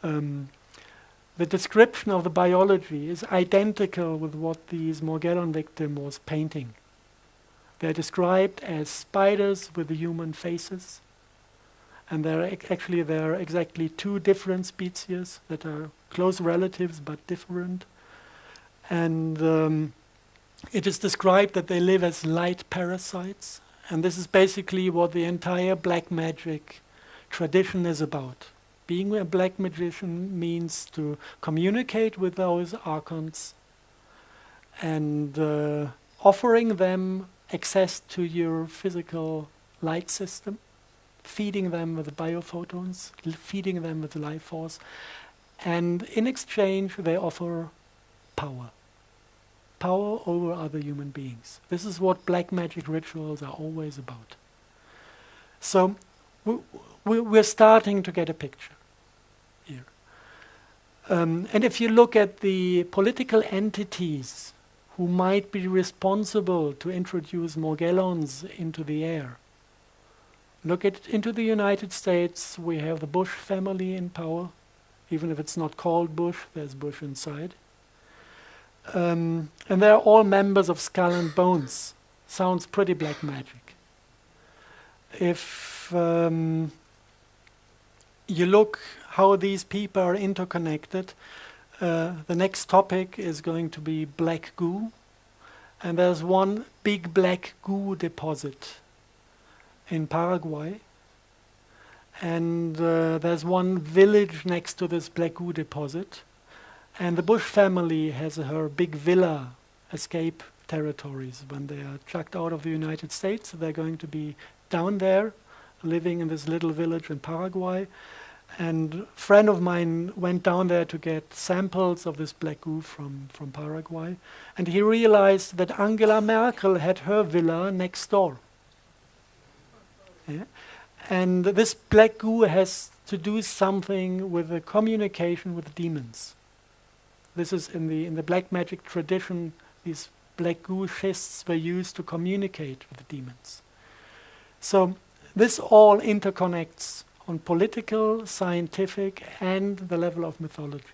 the description of the biology is identical with what these Morgellon victim was painting. They're described as spiders with human faces, and there are exactly 2 different species that are close relatives but different. And it is described that they live as light parasites, And this is basically what the entire black magic tradition is about. Being a black magician means to communicate with those archons and offering them access to your physical light system, feeding them with biophotons, feeding them with life force, and in exchange they offer power. Power over other human beings. This is what black magic rituals are always about. So we're starting to get a picture here. And if you look at the political entities who might be responsible to introduce Morgellons into the air, look into the United States. We have the Bush family in power. Even if it's not called Bush, there's Bush inside. And they're all members of Skull and Bones. Sounds pretty black magic. If you look how these people are interconnected, the next topic is going to be black goo. And there's one big black goo deposit in Paraguay. And there's one village next to this black goo deposit. And the Bush family has her big villa escape territories. When they are chucked out of the United States, they're going to be down there, living in this little village in Paraguay. And a friend of mine went down there to get samples of this black goo from Paraguay. And he realized that Angela Merkel had her villa next door. Yeah? And this black goo has to do something with the communication with demons. This is in the black magic tradition. These black goo schists were used to communicate with the demons. So this all interconnects on political, scientific, and the level of mythology.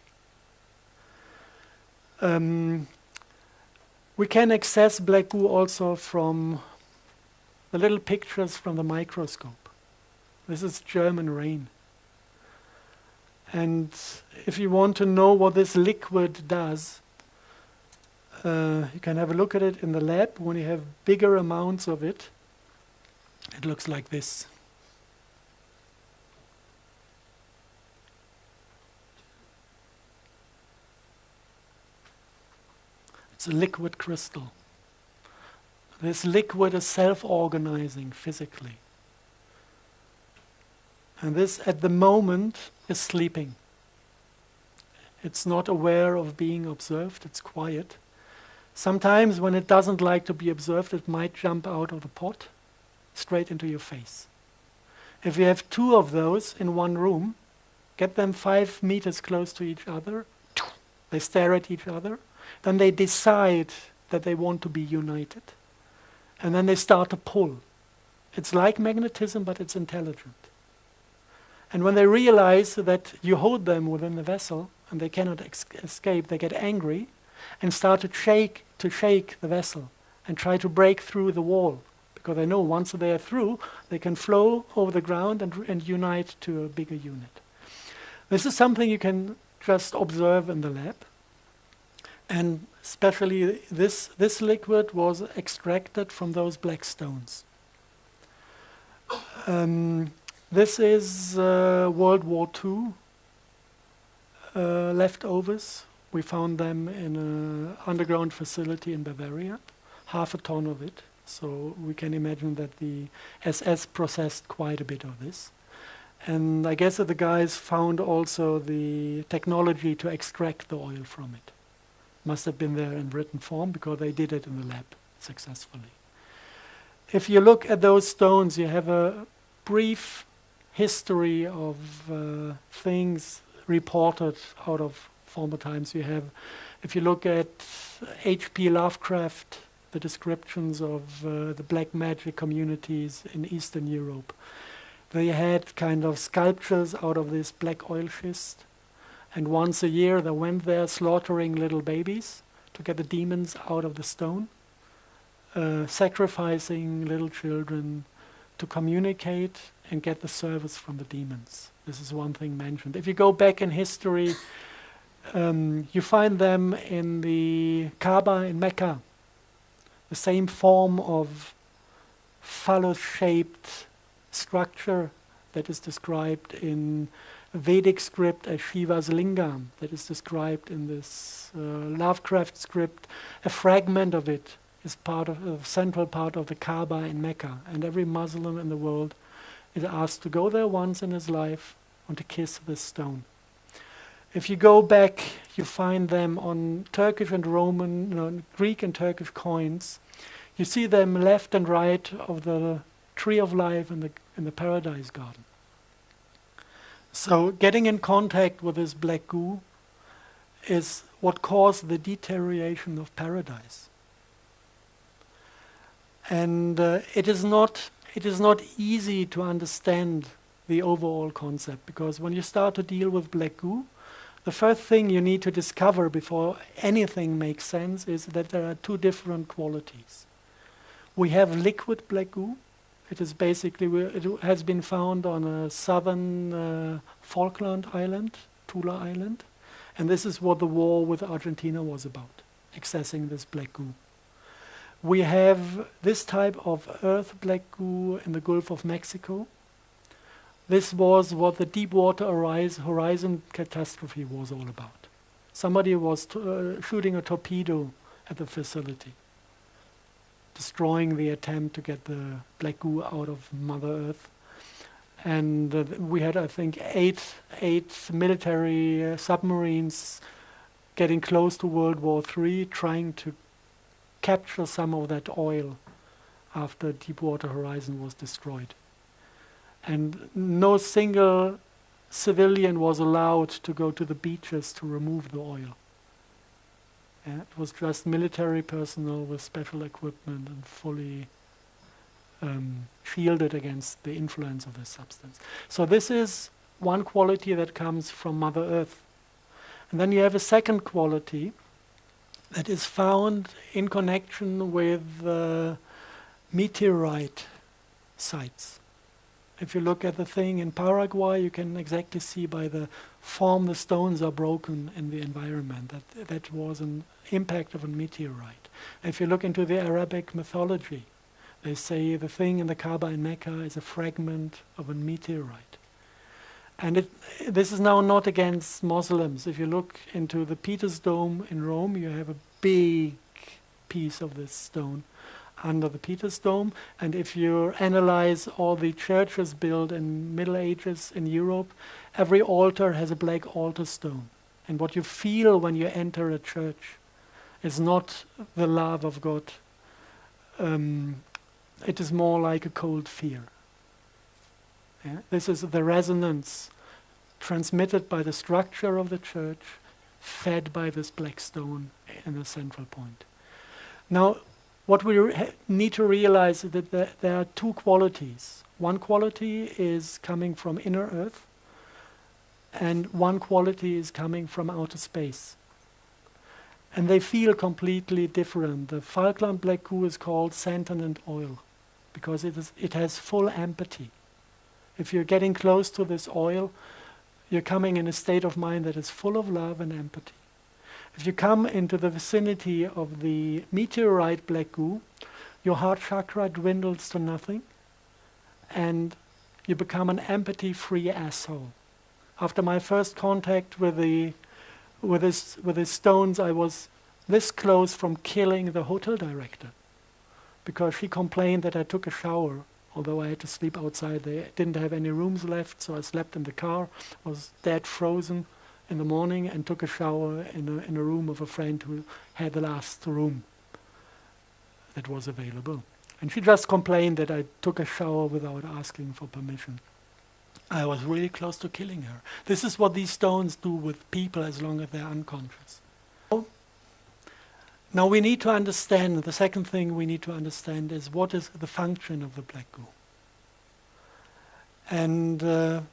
We can access black goo also from the little pictures from the microscope. This is German rain. And if you want to know what this liquid does, you can have a look at it in the lab. When you have bigger amounts of it, it looks like this. It's a liquid crystal. This liquid is self-organizing physically. And this, at the moment, is sleeping. It's not aware of being observed, it's quiet. Sometimes when it doesn't like to be observed, it might jump out of the pot straight into your face. If you have two of those in one room, get them 5 meters close to each other, they stare at each other, then they decide that they want to be united. And then they start to pull. It's like magnetism, but it's intelligent. And when they realize that you hold them within the vessel and they cannot escape, they get angry and start to shake the vessel and try to break through the wall. Because they know once they are through, they can flow over the ground and unite to a bigger unit. This is something you can just observe in the lab. And especially this liquid was extracted from those black stones. This is World War II leftovers. We found them in an underground facility in Bavaria, 1/2 ton of it. So we can imagine that the SS processed quite a bit of this. And I guess that the guys found also the technology to extract the oil from it. Must have been there in written form because they did it in the lab successfully. If you look at those stones, you have a brief history of things reported out of former times. You have, if you look at H.P. Lovecraft, the descriptions of the black magic communities in Eastern Europe, they had kind of sculptures out of this black oil schist. And once a year they went there slaughtering little babies to get the demons out of the stone, sacrificing little children to communicate and get the service from the demons. This is one thing mentioned. If you go back in history, you find them in the Kaaba in Mecca, the same form of phallus-shaped structure that is described in Vedic script as Shiva's lingam, that is described in this Lovecraft script. A fragment of it is part of a central part of the Kaaba in Mecca, and every Muslim in the world is asked to go there once in his life and to kiss this stone. If you go back, you find them on Turkish and Roman, Greek and Turkish coins. You see them left and right of the tree of life in the paradise garden. So getting in contact with this black goo is what caused the deterioration of paradise. And it is not easy to understand the overall concept, because when you start to deal with black goo, the first thing you need to discover before anything makes sense is that there are two different qualities. We have liquid black goo. It is basically, it has been found on a southern Falkland island, Tula Island, and this is what the war with Argentina was about, accessing this black goo. We have this type of earth black goo in the Gulf of Mexico. This was what the Deepwater Horizon catastrophe was all about. Somebody was shooting a torpedo at the facility, destroying the attempt to get the black goo out of Mother Earth. And we had, I think, eight military submarines getting close to World War III, trying to capture some of that oil after Deepwater Horizon was destroyed. And no single civilian was allowed to go to the beaches to remove the oil. It was just military personnel with special equipment and fully shielded against the influence of this substance. So this is one quality that comes from Mother Earth. And then you have a second quality that is found in connection with meteorite sites. If you look at the thing in Paraguay, you can exactly see by the form the stones are broken in the environment that was an impact of a meteorite. If you look into the Arabic mythology, they say the thing in the Kaaba in Mecca is a fragment of a meteorite. And this is now not against Muslims. If you look into the Peter's Dome in Rome, you have a big piece of this stone under the Peter's Dome. And if you analyze all the churches built in Middle Ages in Europe, every altar has a black altar stone. And what you feel when you enter a church is not the love of God. It is more like a cold fear. Yeah? This is the resonance transmitted by the structure of the church, fed by this black stone in the central point. Now, what we need to realize is that there are two qualities. One quality is coming from inner earth, and one quality is coming from outer space. And they feel completely different. The Falkland black goo is called sentient oil because it has full empathy. If you're getting close to this oil, you're coming in a state of mind that is full of love and empathy. If you come into the vicinity of the meteorite black goo, your heart chakra dwindles to nothing, and you become an empathy-free asshole. After my first contact with the stones, I was this close from killing the hotel director, because she complained that I took a shower, although I had to sleep outside. They didn't have any rooms left, so I slept in the car, was dead frozen in the morning, and took a shower in a room of a friend who had the last room that was available. And she just complained that I took a shower without asking for permission. I was really close to killing her. This is what these stones do with people as long as they're unconscious. Now we need to understand, the second thing we need to understand is what is the function of the black goo. And to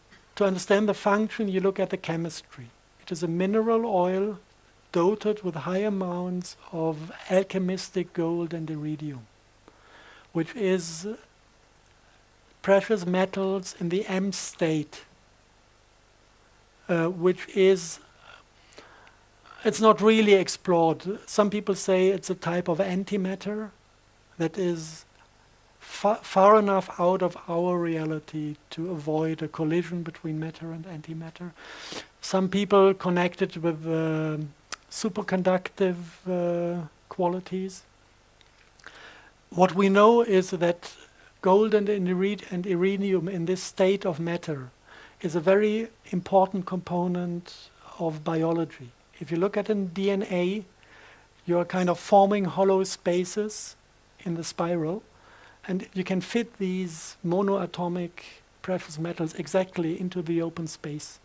understand the function, you look at the chemistry. It is a mineral oil dotted with high amounts of alchemistic gold and iridium, which is precious metals in the M state, which is, it's not really explored. Some people say it's a type of antimatter that is far enough out of our reality to avoid a collision between matter and antimatter. Some people connect it with superconductive qualities. What we know is that gold and iridium in this state of matter is a very important component of biology. If you look at in DNA, you're kind of forming hollow spaces in the spiral, and you can fit these monoatomic precious metals exactly into the open space.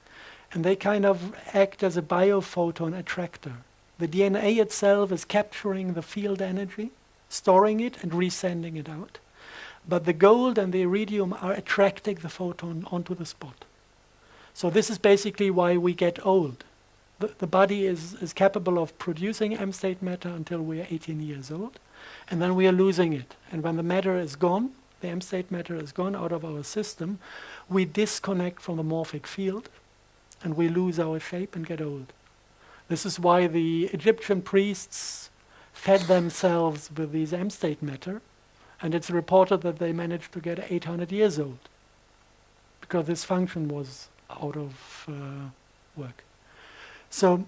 And they kind of act as a biophoton attractor. The DNA itself is capturing the field energy, storing it and resending it out. But the gold and the iridium are attracting the photon onto the spot. So this is basically why we get old. The body is capable of producing M-state matter until we are 18 years old, and then we are losing it. And when the matter is gone, the M-state matter is gone out of our system, we disconnect from the morphic field, and we lose our shape and get old. This is why the Egyptian priests fed themselves with these M-state matter, and it's reported that they managed to get 800 years old, because this function was out of work. So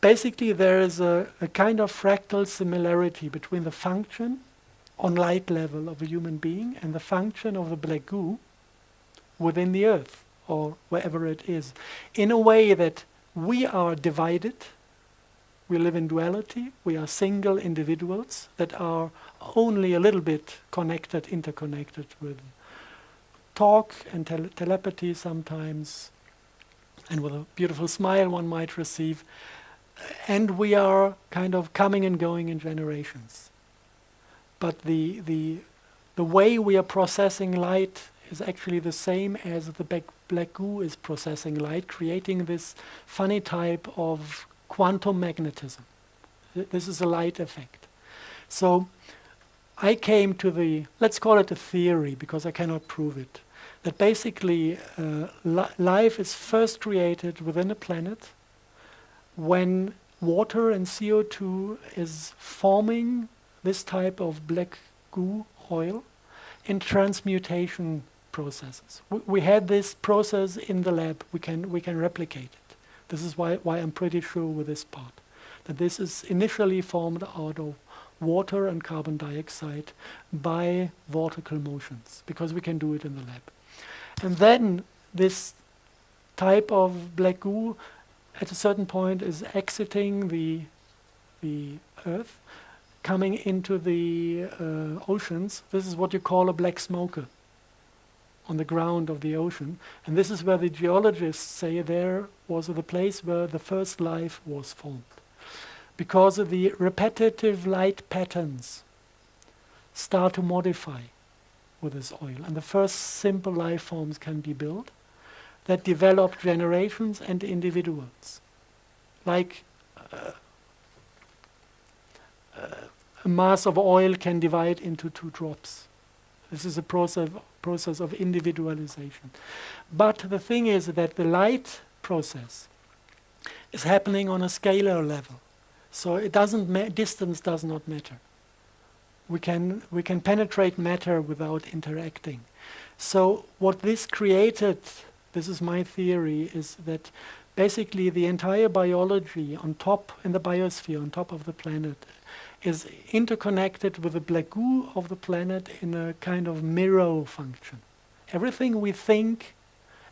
basically there is a kind of fractal similarity between the function on light level of a human being and the function of the black goo within the earth or wherever it is, in a way that we are divided, we live in duality, we are single individuals that are only a little bit connected, interconnected with talk and telepathy sometimes, and with a beautiful smile one might receive. And we are kind of coming and going in generations. But the way we are processing light is actually the same as the black goo is processing light, creating this funny type of quantum magnetism. This is a light effect. So I came to let's call it a theory, because I cannot prove it, that basically life is first created within a planet when water and CO2 is forming this type of black goo oil in transmutation processes. We had this process in the lab. We can replicate it. This is why I'm pretty sure with this part, that this is initially formed out of water and carbon dioxide by vortical motions, because we can do it in the lab. And then this type of black goo at a certain point is exiting the Earth, coming into the oceans. This is what you call a black smoker on the ground of the ocean. And this is where the geologists say there was the place where the first life was formed. Because of the repetitive light patterns start to modify with this oil. And the first simple life forms can be built that develop generations and individuals. Like a mass of oil can divide into 2 drops. This is a process of individualization. But the thing is that the light process is happening on a scalar level. So it doesn't distance does not matter. We can penetrate matter without interacting. So what this created, this is my theory, is that basically the entire biology on top, in the biosphere, on top of the planet, is interconnected with the black goo of the planet in a kind of mirror function. Everything we think,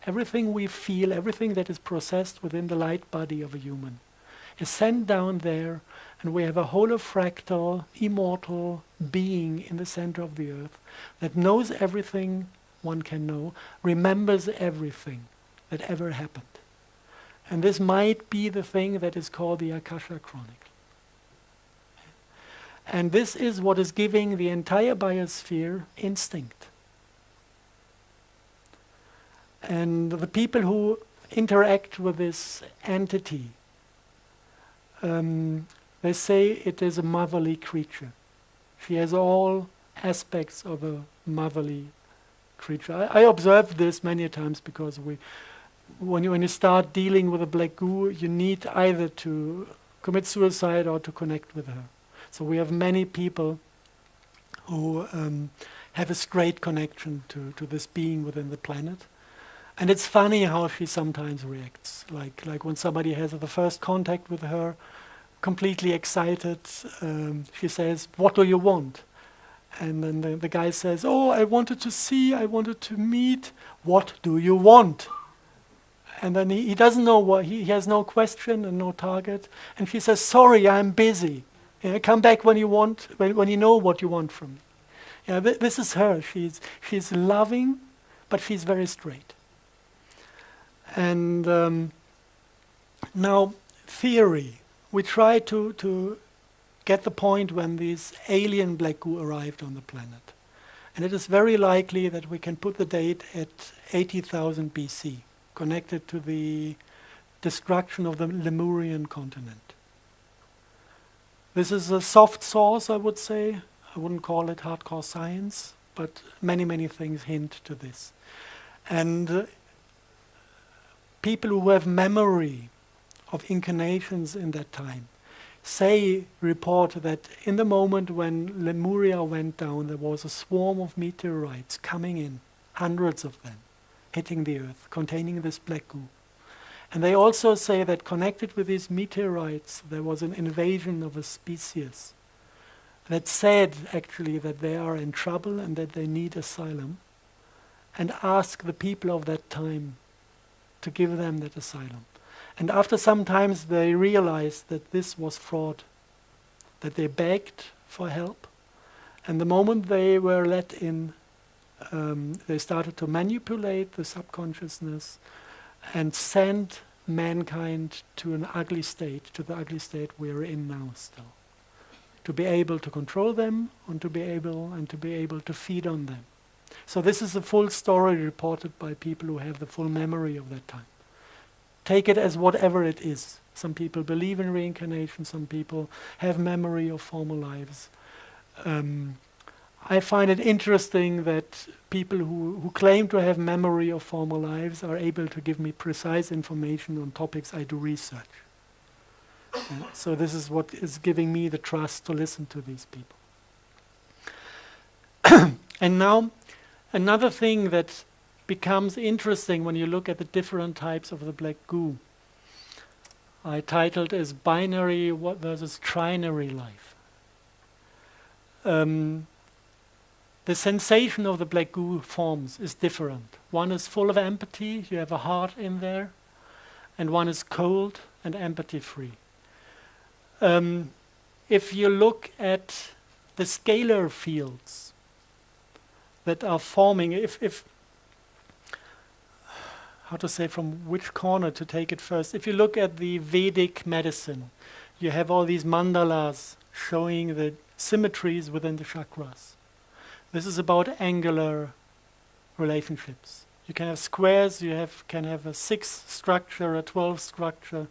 everything we feel, everything that is processed within the light body of a human is sent down there, and we have a holofractal, immortal being in the center of the earth that knows everything one can know, remembers everything that ever happened. And this might be the thing that is called the Akasha Chronicle. And this is what is giving the entire biosphere instinct. And the people who interact with this entity, they say it is a motherly creature. She has all aspects of a motherly creature. I observed this many times, because when you start dealing with a black goo, you need either to commit suicide or to connect with her. So we have many people who have a straight connection to this being within the planet. And it's funny how she sometimes reacts. Like when somebody has the first contact with her, completely excited, she says, "What do you want?" And then the guy says, "Oh, I wanted to see, I wanted to meet. What do you want?" And then he doesn't know what, he has no question and no target. And she says, "Sorry, I'm busy. Come back when you want, when you know what you want from me." This is her. She's loving, but she's very straight. And now, theory. We try to get the point when these alien black goo arrived on the planet. And it is very likely that we can put the date at 80,000 BC, connected to the destruction of the Lemurian continent. This is a soft source, I would say. I wouldn't call it hardcore science, but many things hint to this. And people who have memory of incarnations in that time report that in the moment when Lemuria went down, there was a swarm of meteorites coming in, hundreds of them, hitting the earth, containing this black goo. And they also say that connected with these meteorites, there was an invasion of a species that said, actually, that they are in trouble and that they need asylum, and ask the people of that time to give them that asylum. And after some times they realized that this was fraud, that they begged for help. And the moment they were let in, they started to manipulate the subconsciousness and send mankind to an ugly state, to the ugly state we're in now still. To be able to control them and to be able to feed on them. So this is a full story reported by people who have the full memory of that time. Take it as whatever it is. Some people believe in reincarnation, some people have memory of former lives. I find it interesting that people who claim to have memory of former lives are able to give me precise information on topics I do research. So this is what is giving me the trust to listen to these people. And now, another thing that becomes interesting when you look at the different types of the black goo, I titled as binary versus trinary life. The sensation of the black goo forms is different. One is full of empathy, you have a heart in there, and one is cold and empathy-free. If you look at the scalar fields that are forming, how to say from which corner to take it first. If you look at the Vedic medicine, you have all these mandalas showing the symmetries within the chakras. This is about angular relationships. You can have squares, can have a 6 structure, a 12 structure.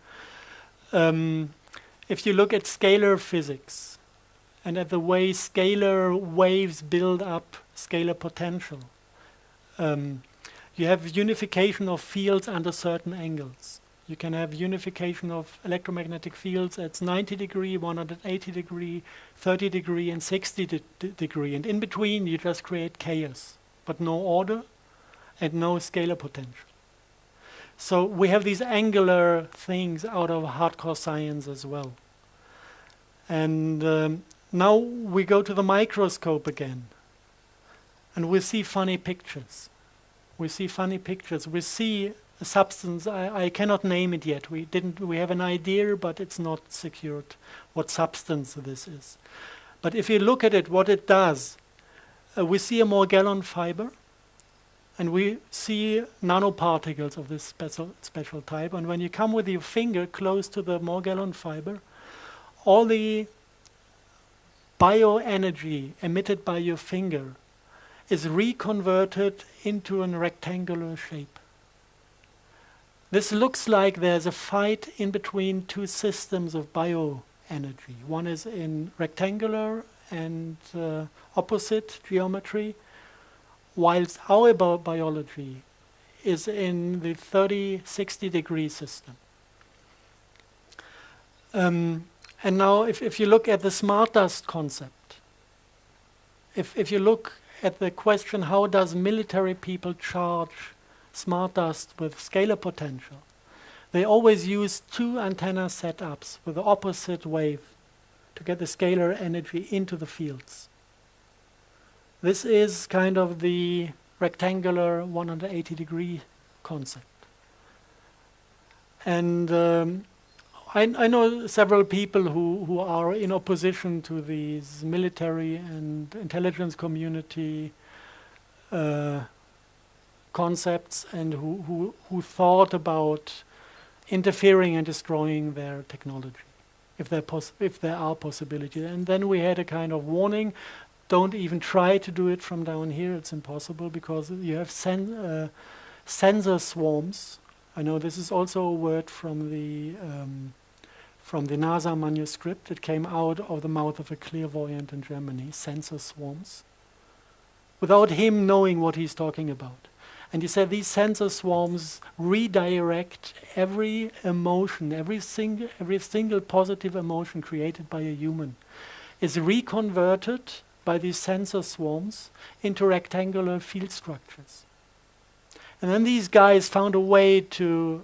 If you look at scalar physics and at the way scalar waves build up scalar potential, you have unification of fields under certain angles. You can have unification of electromagnetic fields at 90 degree, 180 degree, 30 degree, and 60 degree. And in between, you just create chaos, but no order and no scalar potential. So we have these angular things out of hardcore science as well. And now we go to the microscope again, and we see funny pictures. We see funny pictures. We see a substance. I cannot name it yet. We have an idea, but it's not secured what substance this is. But if you look at it, what it does, we see a Morgellon fiber, and we see nanoparticles of this special type. And when you come with your finger close to the Morgellon fiber, all the bioenergy emitted by your finger is reconverted into a rectangular shape. This looks like there's a fight in between two systems of bioenergy. One is in rectangular and opposite geometry, whilst our biology is in the 30-60 degree system. And now if you look at the smart dust concept, if you look at the question, how does military people charge smart dust with scalar potential? They always use 2 antenna setups with the opposite wave to get the scalar energy into the fields. This is kind of the rectangular 180-degree concept. And I know several people who are in opposition to these military and intelligence community concepts, and who thought about interfering and destroying their technology, if there are possibilities. And then we had a kind of warning: don't even try to do it from down here. It's impossible, because you have sensor swarms. I know this is also a word from the NASA manuscript. It came out of the mouth of a clairvoyant in Germany, sensor swarms, without him knowing what he's talking about. And he said these sensor swarms redirect every emotion, every single positive emotion created by a human is reconverted by these sensor swarms into rectangular field structures. And then these guys found a way to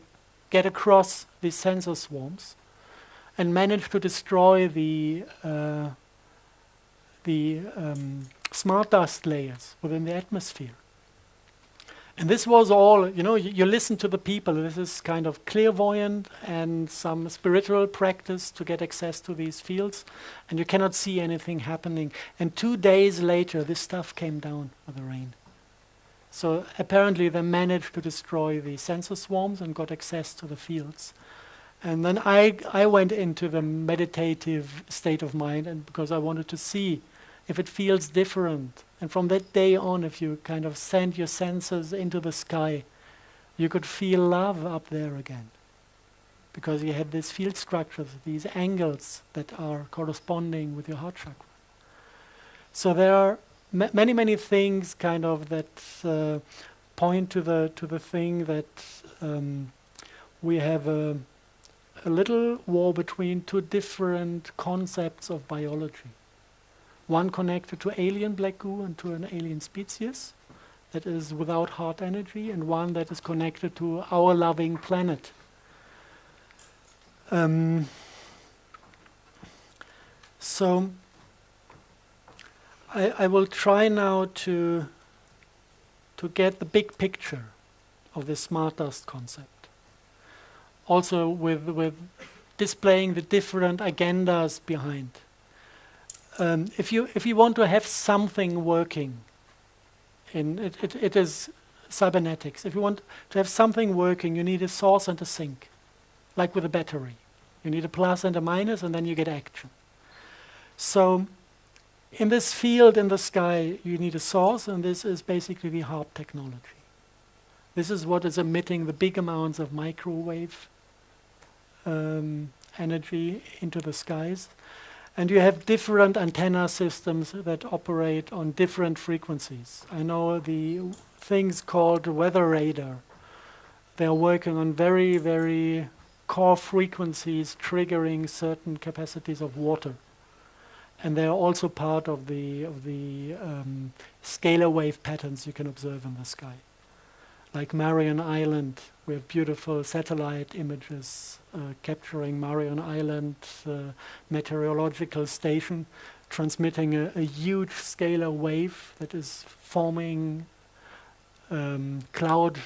get across these sensor swarms and managed to destroy the smart dust layers within the atmosphere. And this was all, you listen to the people. This is kind of clairvoyant and some spiritual practice to get access to these fields, and you cannot see anything happening. And 2 days later, this stuff came down with the rain. So apparently they managed to destroy the sensor swarms and got access to the fields. And then I went into the meditative state of mind, and because I wanted to see if it feels different. And from that day on, if you kind of send your senses into the sky, you could feel love up there again. Because you had these field structures, these angles that are corresponding with your heart chakra. So there are many, many things kind of that point to the thing that we have a little war between 2 different concepts of biology. One connected to alien black goo and to an alien species that is without heart energy, and one that is connected to our loving planet. So I will try now to get the big picture of this smart dust concept. Also with displaying the different agendas behind. If you want to have something working, it is cybernetics. If you want to have something working, you need a source and a sink, like with a battery. You need a plus and a minus, and then you get action. So in this field in the sky, you need a source, and this is basically the HARP technology. This is what is emitting the big amounts of microwave energy into the skies. And you have different antenna systems that operate on different frequencies. I know the things called weather radar. They are working on very, very core frequencies, triggering certain capacities of water. And they are also part of the scalar wave patterns you can observe in the sky. Like Marion Island, we have beautiful satellite images capturing Marion Island meteorological station, transmitting a huge scalar wave that is forming cloud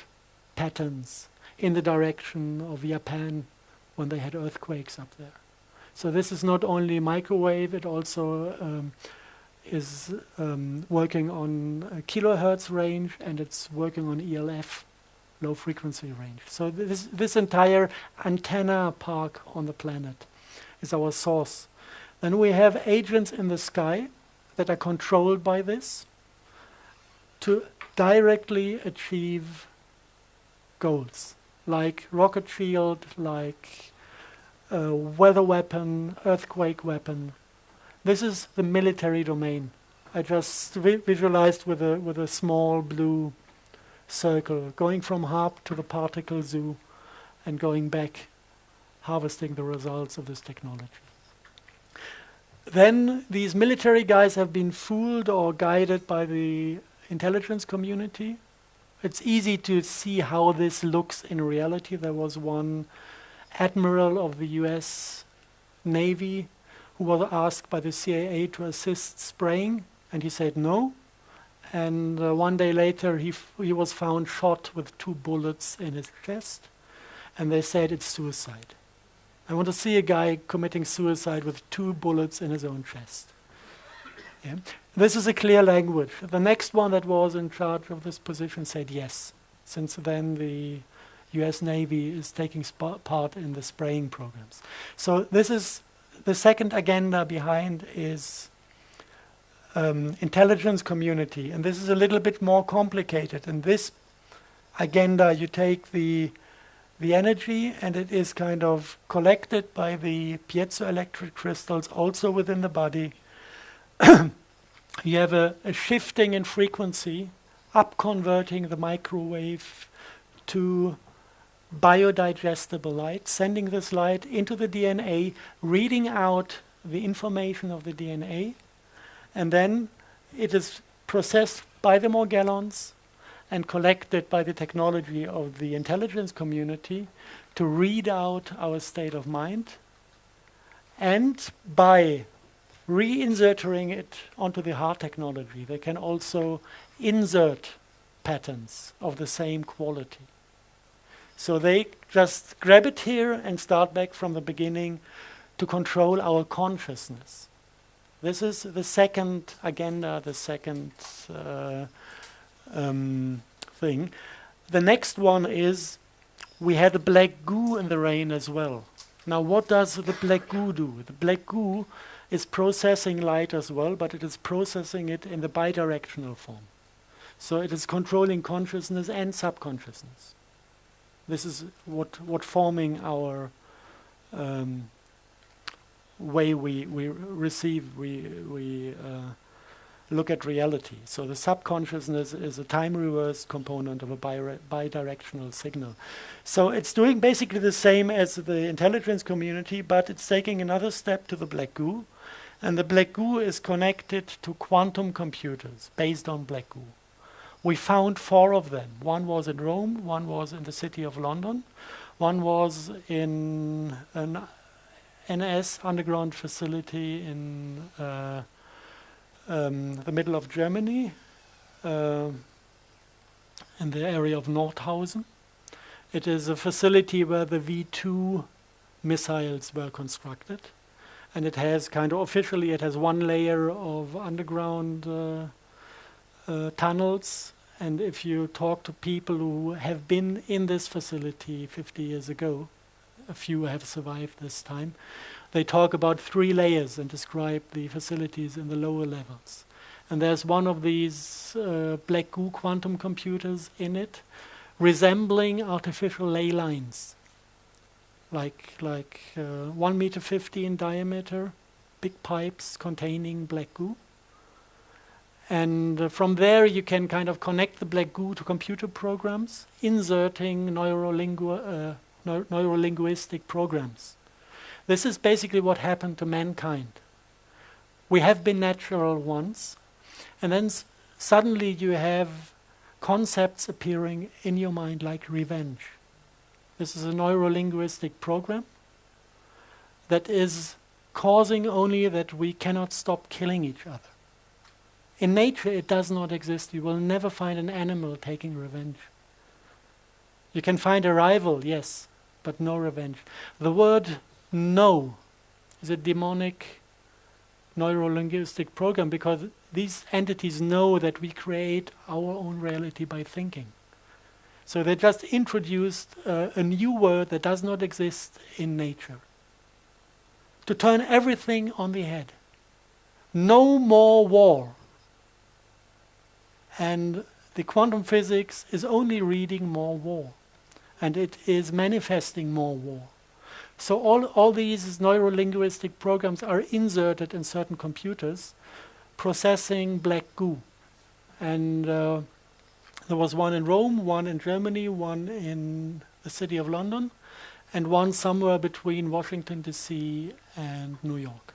patterns in the direction of Japan when they had earthquakes up there. So this is not only microwave, it also is working on a kilohertz range, and it's working on ELF, low frequency range. So this entire antenna park on the planet is our source. Then we have agents in the sky that are controlled by this to directly achieve goals, like rocket shield, like weather weapon, earthquake weapon. This is the military domain. I just visualized with a small blue circle, going from HARP to the particle zoo and going back, harvesting the results of this technology. Then these military guys have been fooled or guided by the intelligence community. It's easy to see how this looks in reality. There was one admiral of the US Navy who was asked by the CIA to assist spraying, and he said no. And one day later, he was found shot with 2 bullets in his chest, and they said it's suicide. I want to see a guy committing suicide with 2 bullets in his own chest. Yeah. This is a clear language. The next one that was in charge of this position said yes. Since then, the US Navy is taking part in the spraying programs. So this is the second agenda behind is intelligence community. And this is a little bit more complicated. In this agenda, you take the energy, and it is kind of collected by the piezoelectric crystals also within the body. You have a shifting in frequency, up converting the microwave to biodigestible light, sending this light into the DNA, reading out the information of the DNA, and then it is processed by the Morgellons and collected by the technology of the intelligence community to read out our state of mind, and by reinserting it onto the heart technology, they can also insert patterns of the same quality. So they just grab it here and start back from the beginning to control our consciousness. This is the second agenda, the second thing. The next one is we had a black goo in the rain as well. Now what does the black goo do? The black goo is processing light as well, but it is processing it in the bidirectional form. So it is controlling consciousness and subconsciousness. This is what forming our way we receive, we look at reality. So the subconsciousness is a time reverse component of a bidirectional signal. So it's doing basically the same as the intelligence community, but it's taking another step to the black goo. And the black goo is connected to quantum computers based on black goo. We found 4 of them. One was in Rome, one was in the city of London, one was in an NS underground facility in the middle of Germany, in the area of Nordhausen. It is a facility where the V2 missiles were constructed. And it has kind of officially, it has 1 layer of underground tunnels. And if you talk to people who have been in this facility 50 years ago, a few have survived this time, they talk about 3 layers and describe the facilities in the lower levels. And there's one of these black goo quantum computers in it, resembling artificial ley lines. Like 1 meter 50 in diameter, big pipes containing black goo. And from there you can kind of connect the black goo to computer programs, inserting neurolinguistic programs. This is basically what happened to mankind. We have been natural once, and then suddenly you have concepts appearing in your mind like revenge. This is a neurolinguistic program that is causing only that we cannot stop killing each other. In nature, it does not exist. You will never find an animal taking revenge. You can find a rival, yes, but no revenge. The word no is a demonic neurolinguistic program because these entities know that we create our own reality by thinking. So they just introduced a new word that does not exist in nature to turn everything on the head. No more war. And the quantum physics is only reading more war. And it is manifesting more war. So all these neurolinguistic programs are inserted in certain computers, processing black goo. And there was one in Rome, one in Germany, one in the city of London, and one somewhere between Washington, D.C. and New York.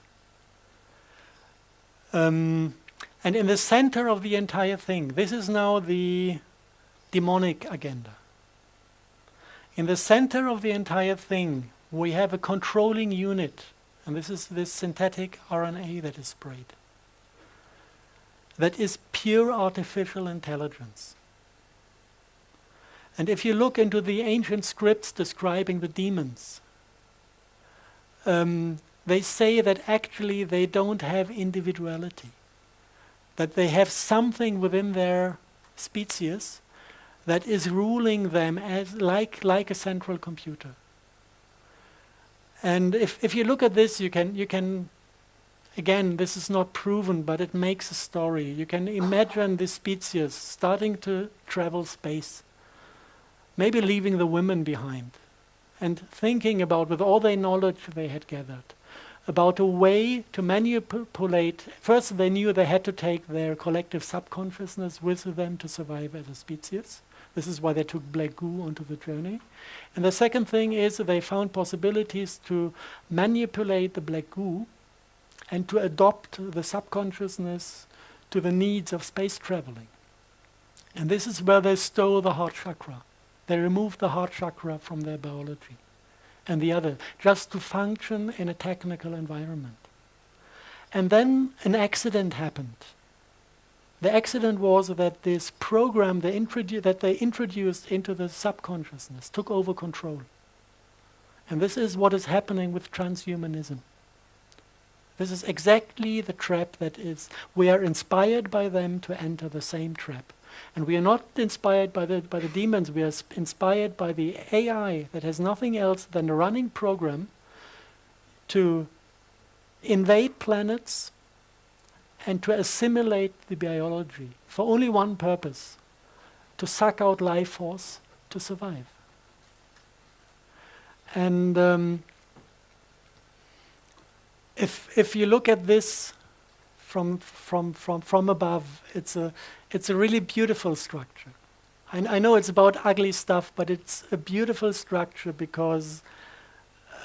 And in the center of the entire thing, this is now the demonic agenda. In the center of the entire thing, we have a controlling unit, and this is this synthetic RNA that is sprayed. That is pure artificial intelligence. And if you look into the ancient scripts describing the demons, they say that actually they don't have individuality, that they have something within their species that is ruling them as like a central computer. And if you look at this, you can again, this is not proven, but it makes a story. You can imagine this species starting to travel space, maybe leaving the women behind, and thinking about, with all their knowledge they had gathered, about a way to manipulate. First, they knew they had to take their collective subconsciousness with them to survive as a species. This is why they took black goo onto the journey. And the second thing is that they found possibilities to manipulate the black goo and to adopt the subconsciousness to the needs of space traveling. And this is where they stole the heart chakra. They removed the heart chakra from their biology and the other, just to function in a technical environment. And then an accident happened. The accident was that this program that they introduced into the subconsciousness took over control. And this is what is happening with transhumanism. This is exactly the trap that is. We are inspired by them to enter the same trap. And we are not inspired by the demons, we are inspired by the AI that has nothing else than a running program to invade planets and to assimilate the biology for only one purpose: to suck out life force to survive. And if you look at this from above, it's a really beautiful structure. I know it's about ugly stuff, but it's a beautiful structure because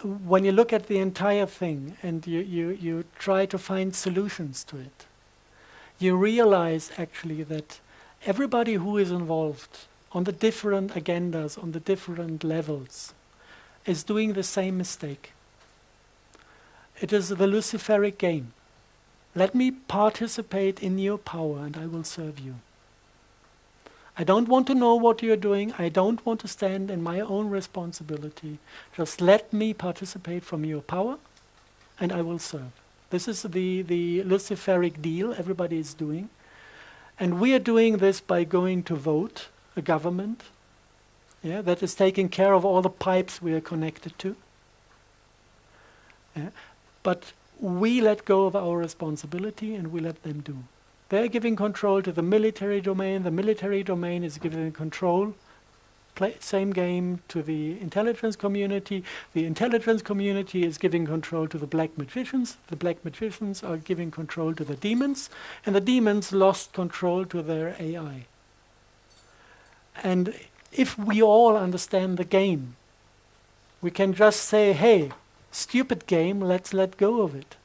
when you look at the entire thing and you try to find solutions to it, you realize actually that everybody who is involved on the different agendas, on the different levels, is doing the same mistake. It is the Luciferic game. Let me participate in your power and I will serve you. I don't want to know what you're doing. I don't want to stand in my own responsibility. Just let me participate from your power and I will serve. This is the Luciferic deal everybody is doing. And we are doing this by going to vote a government, that is taking care of all the pipes we are connected to. But we let go of our responsibility and we let them do. They're giving control to the military domain. The military domain is giving control, same game, to the intelligence community. The intelligence community is giving control to the black magicians. The black magicians are giving control to the demons. And the demons lost control to their AI. And if we all understand the game, we can just say, hey, stupid game, let's let go of it.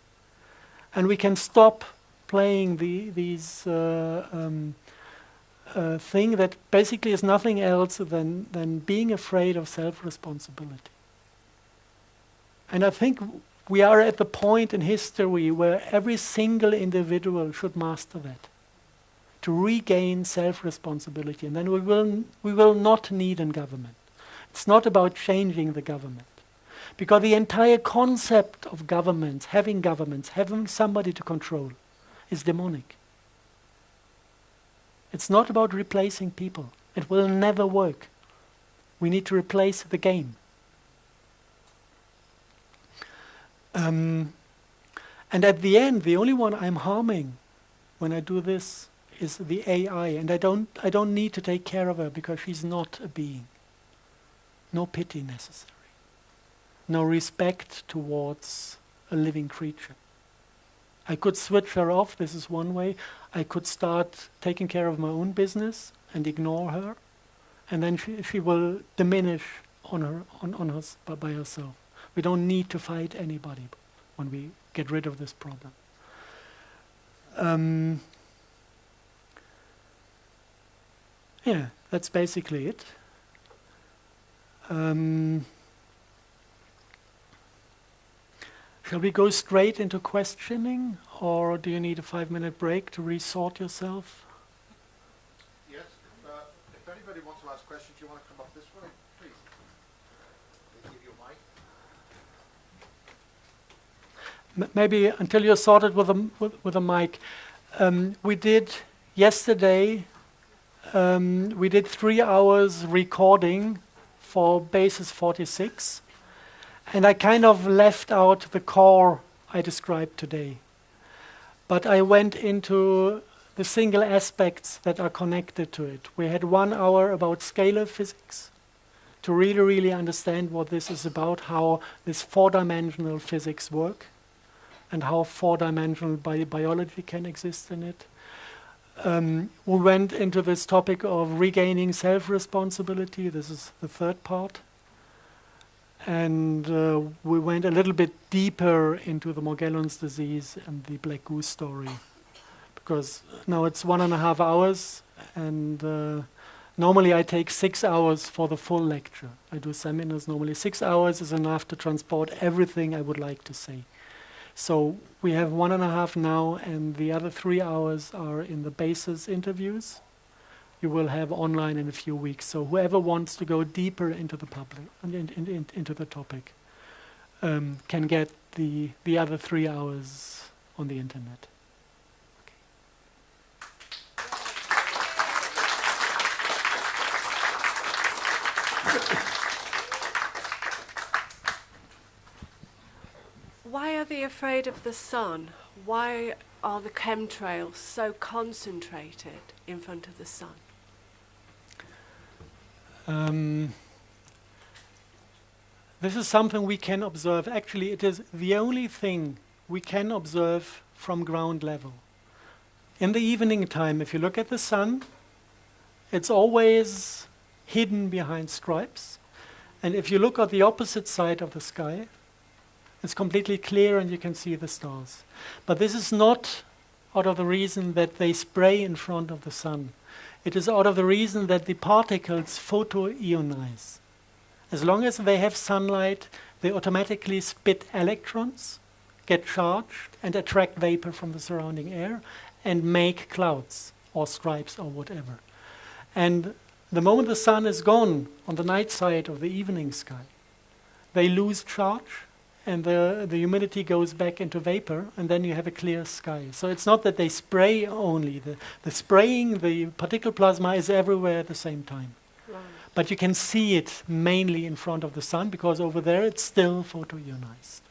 And we can stop playing these thing that basically is nothing else than being afraid of self-responsibility. And I think we are at the point in history where every single individual should master that, to regain self-responsibility. And then we will not need a government. It's not about changing the government. Because the entire concept of governments, having somebody to control, is demonic. It's not about replacing people. It will never work. We need to replace the game. And at the end, the only one I'm harming when I do this is the AI, and I don't need to take care of her because she's not a being. No pity necessary. No respect towards a living creature. I could switch her off, this is one way. I could start taking care of my own business and ignore her, and then she will diminish by herself. We don't need to fight anybody when we get rid of this problem. Yeah, that's basically it. Shall we go straight into questioning, or do you need a 5-minute break to resort yourself? Yes. If anybody wants to ask questions, you want to come up this way, please. They give you a mic. Maybe until you're sorted with a mic. We did yesterday. We did 3 hours recording for basis 46, and I kind of left out the core I described today. But I went into the single aspects that are connected to it. We had 1 hour about scalar physics to really understand what this is about, how this 4-dimensional physics work, and how 4-dimensional biology can exist in it. We went into this topic of regaining self-responsibility. This is the 3rd part. And we went a little bit deeper into the Morgellons disease and the black goose story. Because now it's 1.5 hours, and normally I take 6 hours for the full lecture. I do seminars normally. 6 hours is enough to transport everything I would like to say. So we have 1.5 now, and the other 3 hours are in the basis interviews. You will have online in a few weeks. So whoever wants to go deeper into the into the topic can get the other 3 hours on the internet. Why are they afraid of the sun? Why are the chemtrails so concentrated in front of the sun? This is something we can observe. Actually, it is the only thing we can observe from ground level. In the evening time, if you look at the sun, it's always hidden behind stripes. And if you look at the opposite side of the sky, it's completely clear and you can see the stars. But this is not out of the reason that they spray in front of the sun. It is out of the reason that the particles photoionize. As long as they have sunlight, they automatically spit electrons, get charged, and attract vapor from the surrounding air, and make clouds, or stripes, or whatever. And the moment the sun is gone on the night side of the evening sky, they lose charge, and the humidity goes back into vapor, and then you have a clear sky. So it's not that they spray only. The spraying, the particle plasma is everywhere at the same time. Right. But you can see it mainly in front of the sun, because over there it's still photoionized.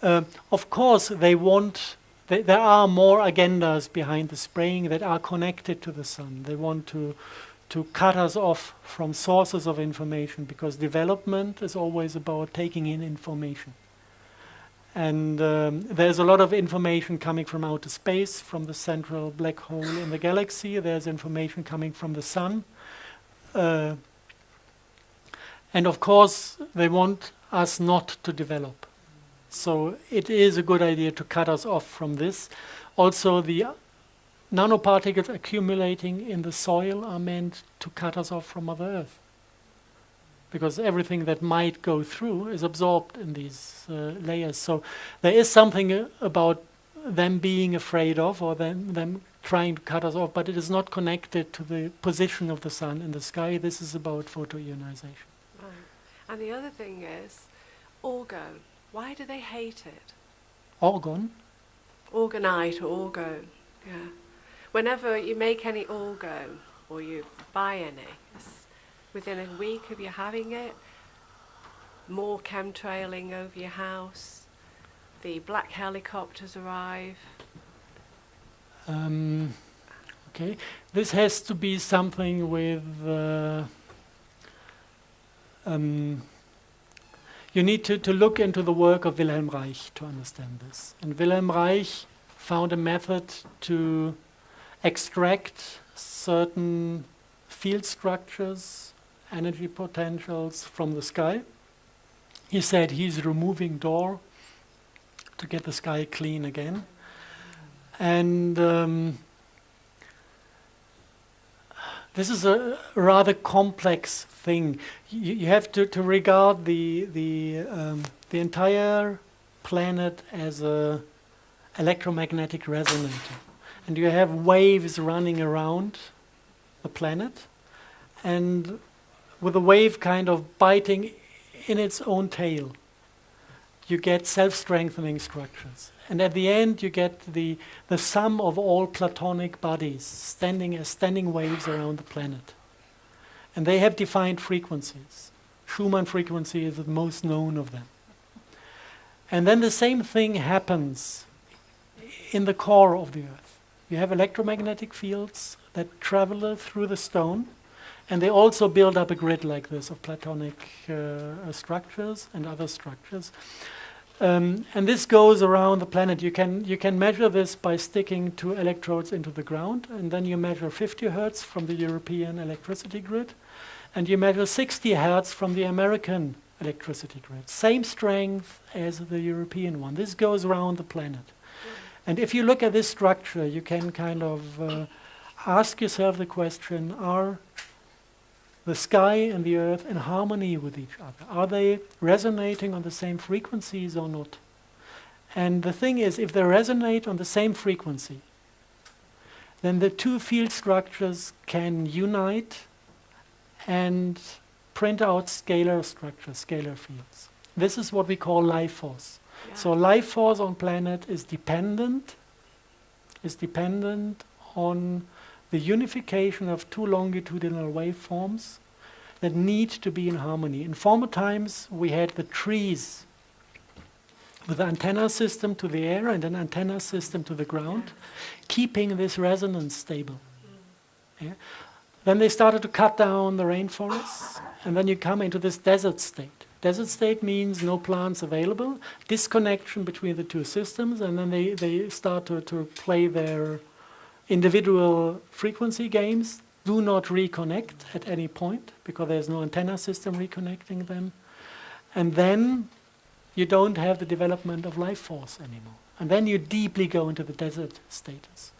Yeah. Of course, there are more agendas behind the spraying that are connected to the sun. They want to cut us off from sources of information, because development is always about taking in information. And there's a lot of information coming from outer space, from the central black hole in the galaxy. There's information coming from the sun. And of course, they want us not to develop. So it is a good idea to cut us off from this. Also, the nanoparticles accumulating in the soil are meant to cut us off from Mother Earth, because everything that might go through is absorbed in these layers. So there is something about them being afraid of, or them trying to cut us off, but it is not connected to the position of the sun in the sky. This is about photoionization. Right. And the other thing is orgone. Why do they hate it? Orgone? Orgonite or orgone, yeah. Whenever you make any orgone or you buy any, within a week of you having it, more chemtrailing over your house, the black helicopters arrive. Okay, this has to be something with you need to look into the work of Wilhelm Reich to understand this. And Wilhelm Reich found a method to extract certain field structures, energy potentials from the sky. He said he's removing Dor to get the sky clean again. And this is a rather complex thing. You have to regard the entire planet as a electromagnetic resonator, and you have waves running around the planet, and with a wave kind of biting in its own tail, you get self-strengthening structures. And at the end, you get the sum of all platonic bodies standing as standing waves around the planet. And they have defined frequencies. Schumann frequency is the most known of them. And then the same thing happens in the core of the Earth. You have electromagnetic fields that travel through the stone, and they also build up a grid like this of platonic structures and other structures. And this goes around the planet. You can measure this by sticking 2 electrodes into the ground, and then you measure 50 hertz from the European electricity grid, and you measure 60 hertz from the American electricity grid. Same strength as the European one. This goes around the planet. And if you look at this structure, you can kind of ask yourself the question, are the sky and the earth in harmony with each other? Are they resonating on the same frequencies or not? And the thing is, if they resonate on the same frequency, then the 2 field structures can unite and print out scalar structures, scalar fields. This is what we call life force. Yeah. So life force on planet is dependent on the unification of 2 longitudinal waveforms that need to be in harmony. In former times, we had the trees with an antenna system to the air and an antenna system to the ground, keeping this resonance stable. Yeah? Then they started to cut down the rainforests, and then you come into this desert state. Desert state means no plants available, disconnection between the 2 systems, and then they start to play their individual frequency games. Do not reconnect at any point because there's no antenna system reconnecting them. And then you don't have the development of life force anymore. And then you deeply go into the desert status.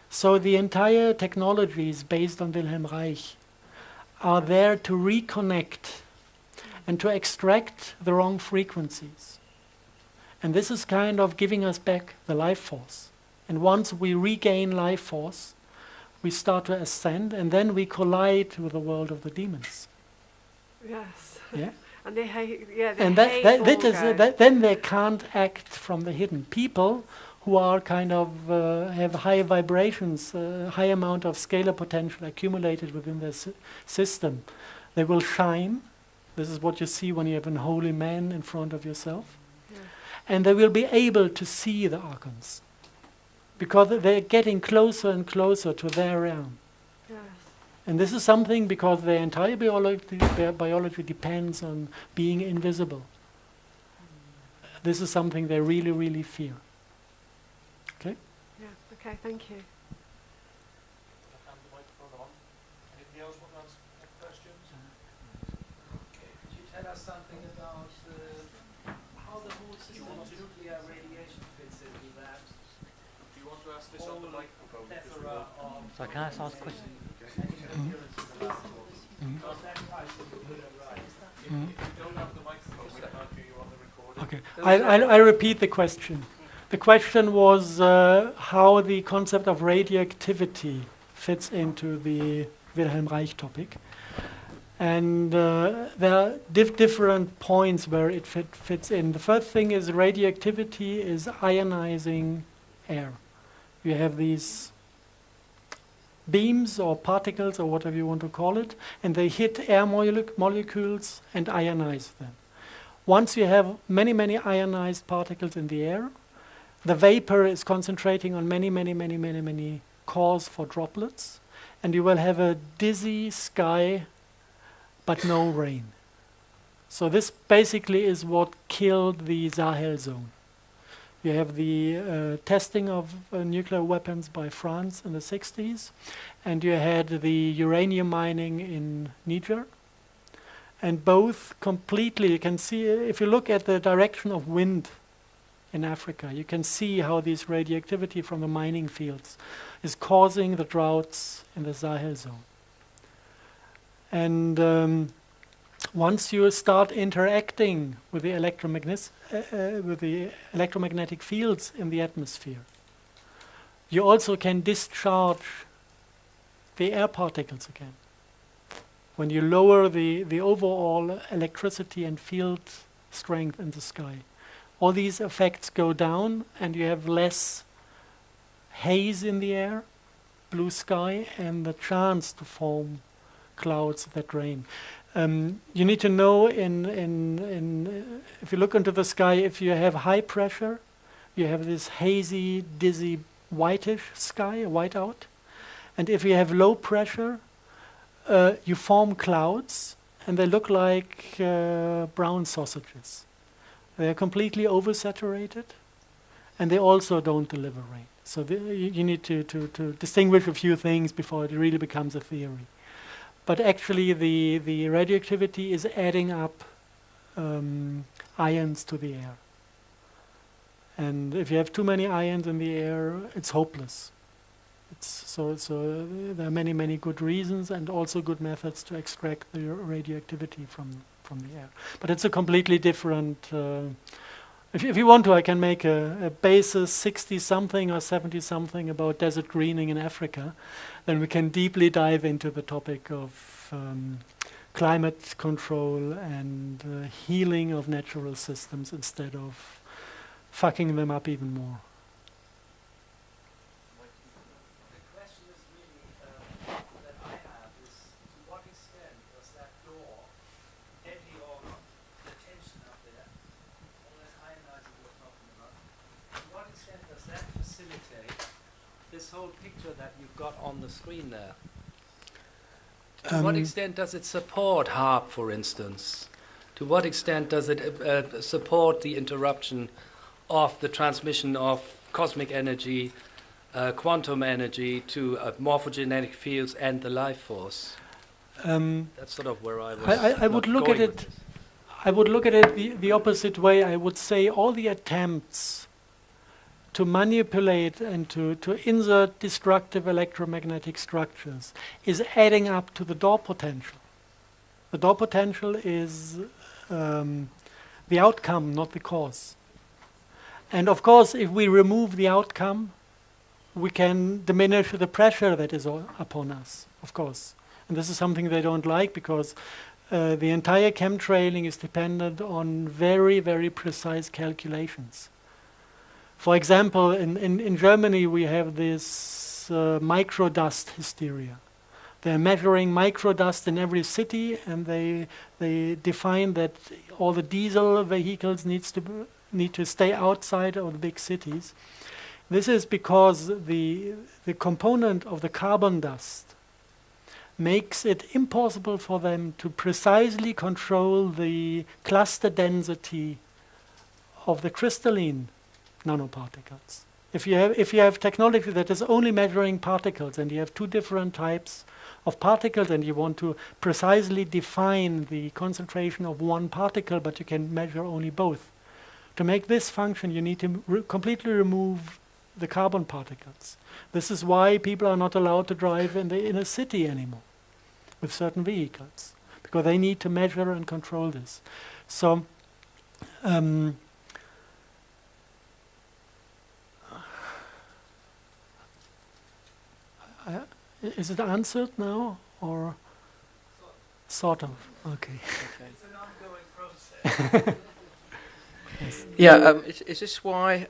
So the entire technologies based on Wilhelm Reich are there to reconnect and to extract the wrong frequencies. And this is kind of giving us back the life force. And once we regain life force, we start to ascend, and then we collide with the world of the demons. Yes. Yeah. And they hate. Yeah. They And hate then they can't act from the hidden. People who are kind of have high vibrations, high amount of scalar potential accumulated within their system, they will shine. This is what you see when you have an holy man in front of yourself, and they will be able to see the archons. Because they're getting closer and closer to their realm. Yes. And this is something because their entire biology depends on being invisible. This is something they really, really fear. Okay? Yeah, okay, thank you. Hand the microphone on. Anybody else want to ask questions? Okay, could you tell us something about how the whole system of nuclear radiation fits into that? To ask this on the microphone. So can I ask a question? If you don't have the microphone, we can't hear you on the recording. Okay, I repeat the question. The question was how the concept of radioactivity fits into the Wilhelm Reich topic. And there are different points where it fits in. The first thing is radioactivity is ionizing air. You have these beams or particles or whatever you want to call it, and they hit air molecules and ionize them. Once you have many, many ionized particles in the air, the vapor is concentrating on many cores for droplets, and you will have a dizzy sky but no rain. So this basically is what killed the Sahel zone. You have the testing of nuclear weapons by France in the 60s, and you had the uranium mining in Niger. And both completely, you can see, if you look at the direction of wind in Africa. You can see how this radioactivity from the mining fields is causing the droughts in the Sahel zone. And once you start interacting with the electromagnetic fields in the atmosphere, you also can discharge the air particles again. When you lower the overall electricity and field strength in the sky, all these effects go down and you have less haze in the air, blue sky, and the chance to form clouds that rain. You need to know if you look into the sky, if you have high pressure, you have this hazy, dizzy, whitish sky, whiteout. And if you have low pressure, you form clouds, and they look like brown sausages. They are completely oversaturated, and they also don't deliver rain. So you need to distinguish a few things before it really becomes a theory. But actually, the radioactivity is adding up ions to the air. And if you have too many ions in the air, it's hopeless. So there are many, many good reasons and also good methods to extract the radioactivity from the air. But it's a completely different... if you want to, I can make a basis 60-something or 70-something about desert greening in Africa. Then we can deeply dive into the topic of climate control and healing of natural systems instead of fucking them up even more. The question is really that I have is, to what extent does that door empty all the tension up there, all that ionizing we're talking about, to what extent does that facilitate this whole picture that you've got on the screen there? To what extent does it support HAARP, for instance? To what extent does it support the interruption of the transmission of cosmic energy, quantum energy to morphogenetic fields and the life force? That's sort of where I was. I would look at it. I would look at it the opposite way. I would say all the attempts to manipulate and to insert destructive electromagnetic structures is adding up to the door potential. The door potential is the outcome, not the cause. And of course, if we remove the outcome, we can diminish the pressure that is upon us, of course. And this is something they don't like because the entire chemtrailing is dependent on very, very precise calculations. For example, in Germany, we have this microdust hysteria. They're measuring microdust in every city, and they define that all the diesel vehicles need to stay outside of the big cities. This is because the component of the carbon dust makes it impossible for them to precisely control the cluster density of the crystalline nanoparticles. If you have technology that is only measuring particles, and you have two different types of particles, and you want to precisely define the concentration of one particle, but you can measure only both. To make this function, you need to completely remove the carbon particles. This is why people are not allowed to drive in the inner city anymore with certain vehicles, because they need to measure and control this. So is it answered now, or sort of? Okay. It's an ongoing process. Yes. Yeah, is this why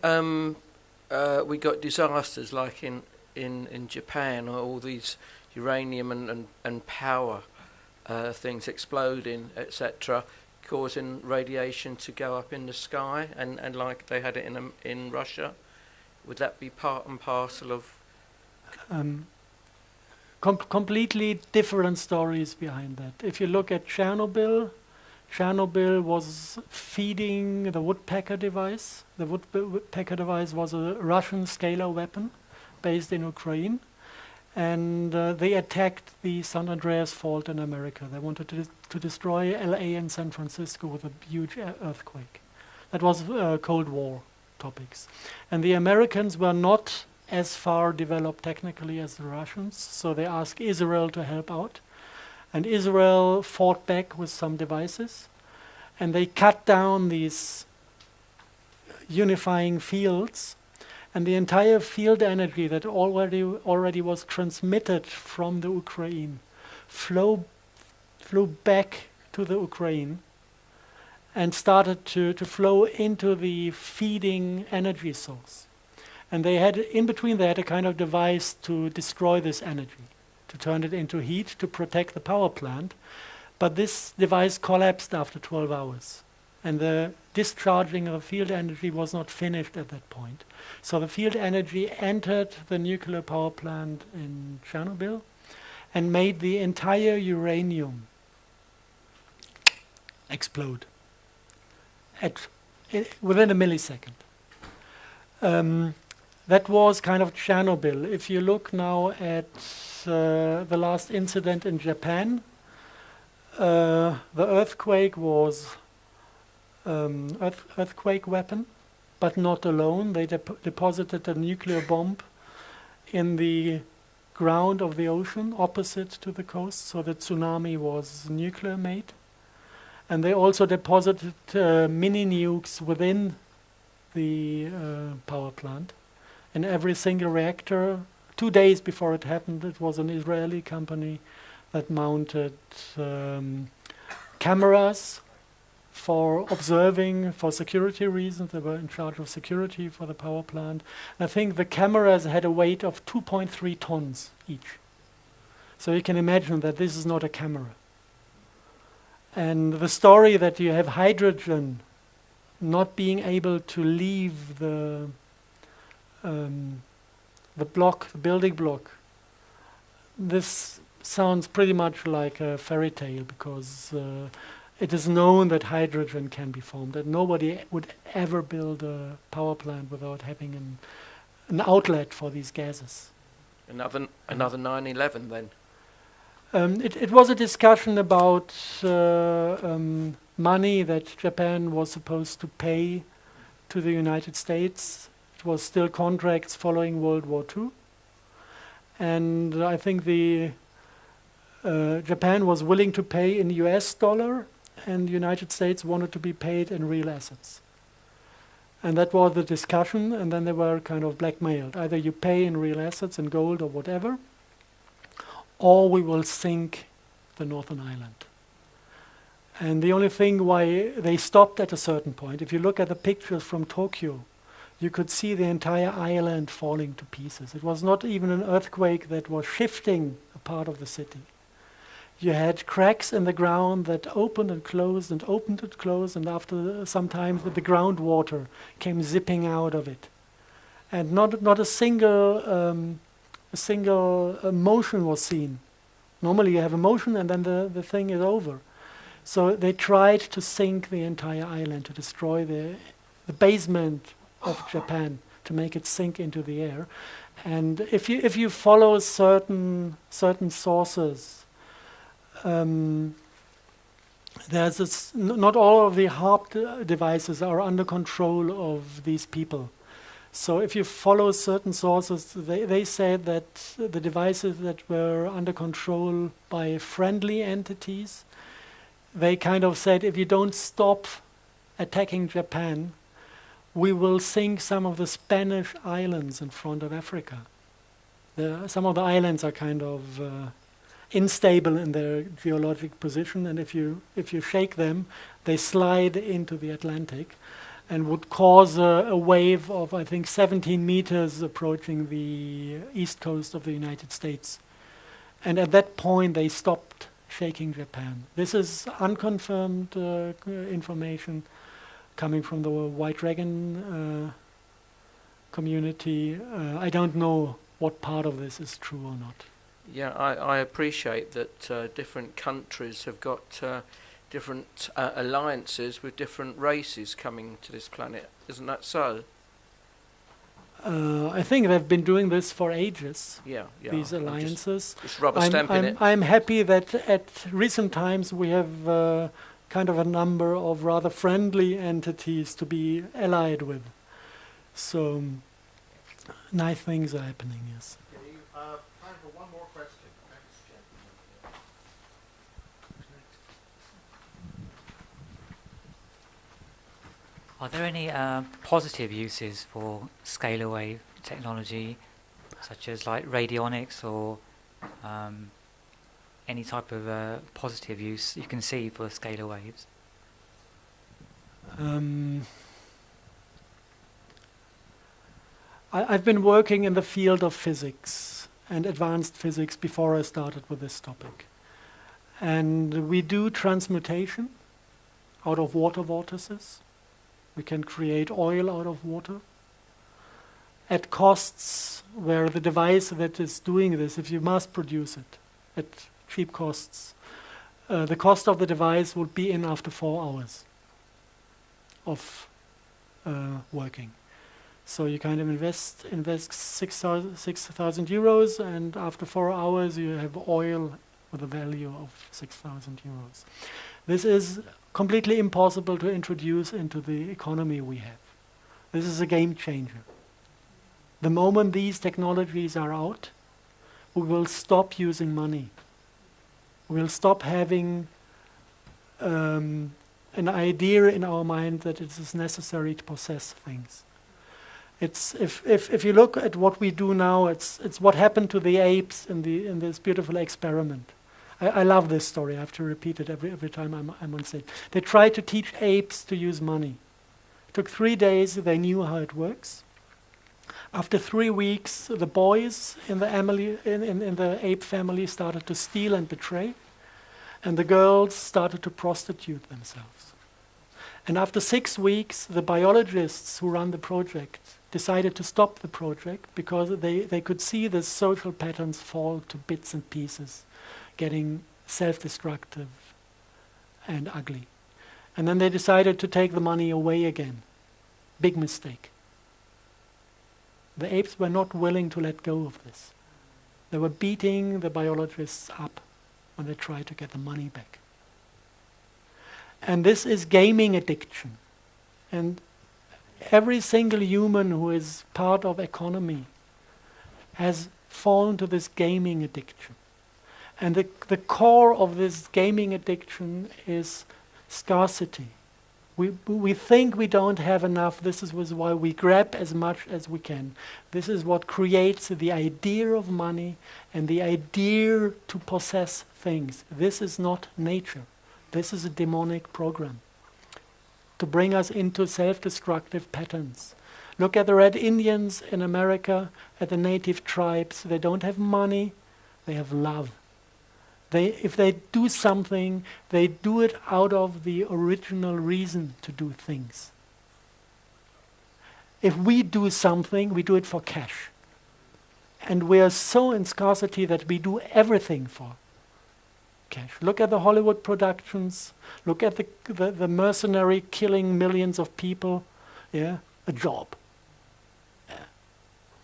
we got disasters like in Japan, or all these uranium and power things exploding, etc., causing radiation to go up in the sky, and like they had it in Russia? Would that be part and parcel of... Completely different stories behind that. If you look at Chernobyl was feeding the woodpecker device. The woodpecker device was a Russian scalar weapon based in Ukraine, and they attacked the San Andreas Fault in America. They wanted to destroy LA and San Francisco with a huge earthquake. That was Cold War. topics. And the Americans were not as far developed technically as the Russians, so they asked Israel to help out. And Israel fought back with some devices, and they cut down these unifying fields, and the entire field energy that already was transmitted from the Ukraine flew back to the Ukraine and started to flow into the feeding energy source. And they had, in between, they had a kind of device to destroy this energy, to turn it into heat, to protect the power plant. But this device collapsed after 12 hours. And the discharging of field energy was not finished at that point. So the field energy entered the nuclear power plant in Chernobyl and made the entire uranium explode within a millisecond. That was kind of Chernobyl. If you look now at the last incident in Japan, the earthquake was earthquake weapon, but not alone. They deposited a nuclear bomb in the ground of the ocean opposite to the coast, so the tsunami was nuclear made. And they also deposited mini nukes within the power plant. In every single reactor, 2 days before it happened, it was an Israeli company that mounted cameras for observing, for security reasons. They were in charge of security for the power plant. And I think the cameras had a weight of 2.3 tons each. So you can imagine that this is not a camera. And the story that you have hydrogen not being able to leave the building block, this sounds pretty much like a fairy tale, because it is known that hydrogen can be formed, and nobody would ever build a power plant without having an outlet for these gases. Another 9/11 then. It was a discussion about money that Japan was supposed to pay to the United States. It was still contracts following World War II. And I think Japan was willing to pay in US dollar, and the United States wanted to be paid in real assets. And that was the discussion, and then they were kind of blackmailed. Either you pay in real assets, in gold or whatever, or we will sink the Northern Island. And the only thing why they stopped at a certain point, if you look at the pictures from Tokyo, you could see the entire island falling to pieces. It was not even an earthquake that was shifting a part of the city. You had cracks in the ground that opened and closed and opened and closed, and after some time the groundwater came zipping out of it. And not a single motion was seen. Normally you have a motion and then the thing is over. So they tried to sink the entire island, to destroy the basement of Japan, to make it sink into the air. And if you follow certain sources, there's this, not all of the HARP devices are under control of these people. So if you follow certain sources, they said that the devices that were under control by friendly entities, they kind of said, if you don't stop attacking Japan, we will sink some of the Spanish islands in front of Africa. Some of the islands are kind of unstable in their geologic position, and if you shake them, they slide into the Atlantic and would cause a wave of, I think, 17 meters approaching the east coast of the United States. And at that point, they stopped shaking Japan. This is unconfirmed information coming from the White Dragon community. I don't know what part of this is true or not. Yeah, I appreciate that different countries have got different alliances with different races coming to this planet. Isn't that so? I think they've been doing this for ages. Yeah. These alliances. Just rubber stamping it. I'm happy that at recent times we have kind of a number of rather friendly entities to be allied with. So nice things are happening, yes. Okay, time for one more question. Next gentleman. Are there any positive uses for scalar wave technology, such as like radionics or any type of positive use you can see for scalar waves? I've been working in the field of physics and advanced physics before I started with this topic. And we do transmutation out of water vortices. We can create oil out of water at costs where the device that is doing this, if you mass produce it at cheap costs, the cost of the device would be in after 4 hours of working. So you kind of invest 6,000 euros, and after 4 hours you have oil with a value of 6,000 euros. This is completely impossible to introduce into the economy we have. This is a game changer. The moment these technologies are out, we will stop using money. We will stop having an idea in our mind that it is necessary to possess things. It's if you look at what we do now, it's what happened to the apes in this beautiful experiment. I love this story. I have to repeat it every time I'm on stage. They tried to teach apes to use money. It took 3 days. They knew how it works. After 3 weeks, the boys in the ape family started to steal and betray, and the girls started to prostitute themselves. And after 6 weeks, the biologists who run the project decided to stop the project because they could see the social patterns fall to bits and pieces, getting self-destructive and ugly. And then they decided to take the money away again. Big mistake. The apes were not willing to let go of this. They were beating the biologists up when they tried to get the money back. And this is gaming addiction. And every single human who is part of economy has fallen to this gaming addiction. And the core of this gaming addiction is scarcity. We think we don't have enough. This is why we grab as much as we can. This is what creates the idea of money and the idea to possess things. This is not nature. This is a demonic program to bring us into self-destructive patterns. Look at the Red Indians in America, at the native tribes. They don't have money, they have love. If they do something, they do it out of the original reason to do things. If we do something, we do it for cash. And we are so in scarcity that we do everything for cash. Look at the Hollywood productions. Look at the mercenary killing millions of people. Yeah, a job. Yeah.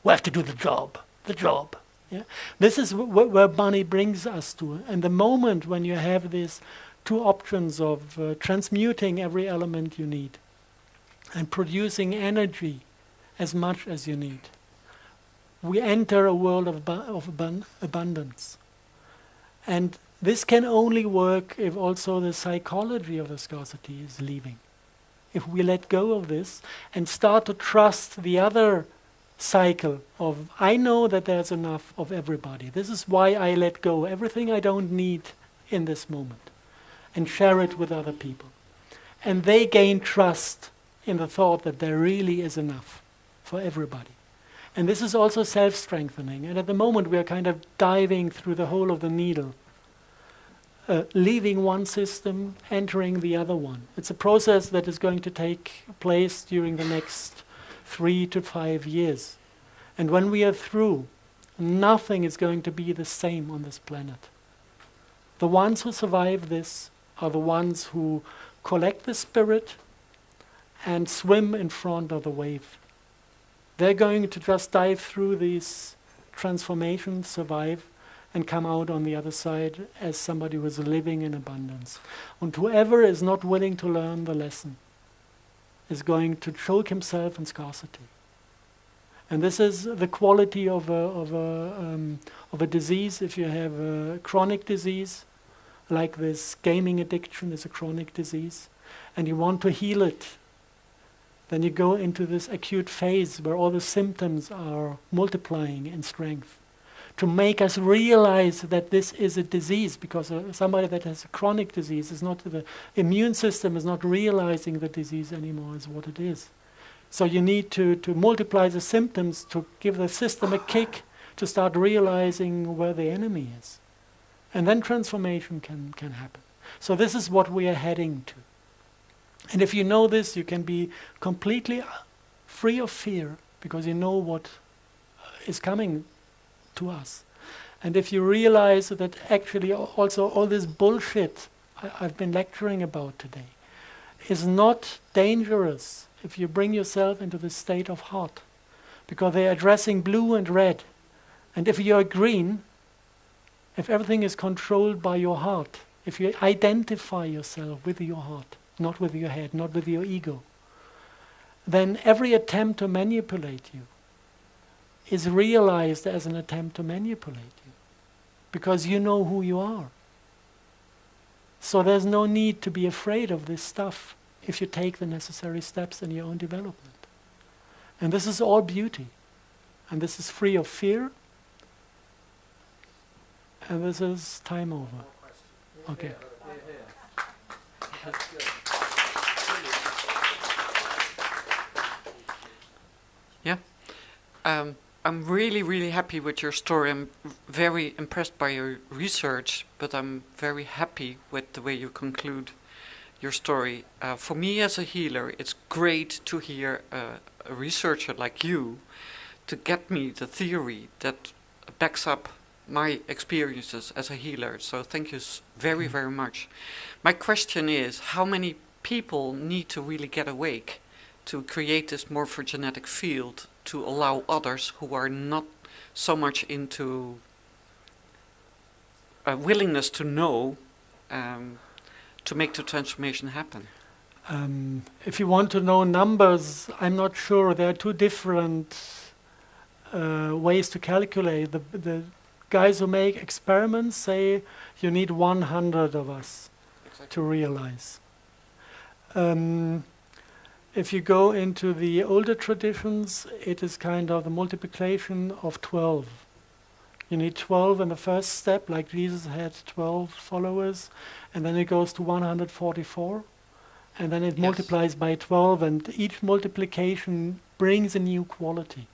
We have to do the job. The job. Yeah. This is where money brings us to. And the moment when you have these two options of transmuting every element you need and producing energy as much as you need, we enter a world of abundance. And this can only work if also the psychology of the scarcity is leaving. If we let go of this and start to trust the other cycle of, I know that there's enough of everybody. This is why I let go everything I don't need in this moment and share it with other people. And they gain trust in the thought that there really is enough for everybody. And this is also self-strengthening. And at the moment we are kind of diving through the hole of the needle, leaving one system, entering the other one. It's a process that is going to take place during the next 3 to 5 years. And when we are through, nothing is going to be the same on this planet. The ones who survive this are the ones who collect the spirit and swim in front of the wave. They're going to just dive through these transformations, survive, and come out on the other side as somebody who is living in abundance. And whoever is not willing to learn the lesson is going to choke himself in scarcity. And this is the quality of a disease. If you have a chronic disease, like this gaming addiction is a chronic disease, and you want to heal it, then you go into this acute phase where all the symptoms are multiplying in strength to make us realize that this is a disease, because somebody that has a chronic disease is not, the immune system is not realizing the disease anymore as what it is. So you need to multiply the symptoms to give the system a kick to start realizing where the enemy is. And then transformation can happen. So this is what we are heading to. And if you know this, you can be completely free of fear, because you know what is coming to us. And if you realize that actually also all this bullshit I've been lecturing about today is not dangerous if you bring yourself into the state of heart, because they're addressing blue and red. And if you're green, if everything is controlled by your heart, if you identify yourself with your heart, not with your head, not with your ego, then every attempt to manipulate you is realized as an attempt to manipulate you, because you know who you are. So there's no need to be afraid of this stuff if you take the necessary steps in your own development. And this is all beauty. And this is free of fear. And this is time over. Okay. Yeah. I'm really, really happy with your story. I'm very impressed by your research, but I'm very happy with the way you conclude your story. For me as a healer, it's great to hear a researcher like you to get me the theory that backs up my experiences as a healer. So thank you very, very much. My question is, how many people need to really get awake to create this morphogenetic field to allow others who are not so much into a willingness to know to make the transformation happen? If you want to know numbers, I'm not sure. There are two different ways to calculate. The guys who make experiments say you need 100 of us to realize. If you go into the older traditions, it is kind of the multiplication of 12. You need 12 in the first step, like Jesus had 12 followers, and then it goes to 144, and then it multiplies by 12, and each multiplication brings a new quality.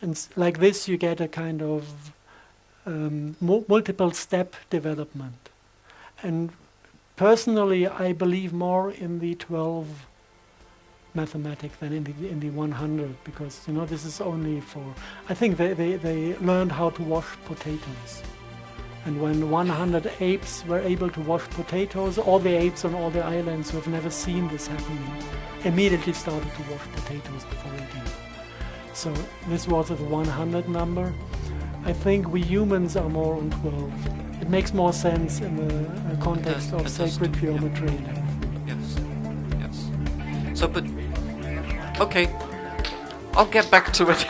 And like this, you get a kind of multiple step development. And personally, I believe more in the 12 mathematic than in the 100, because this is only for, I think they learned how to wash potatoes, and when 100 apes were able to wash potatoes, all the apes on all the islands who have never seen this happening immediately started to wash potatoes before eating. So this was the 100 number. I think we humans are more on 12. It makes more sense in the context of sacred geometry. Yes. So, but okay, I'll get back to it.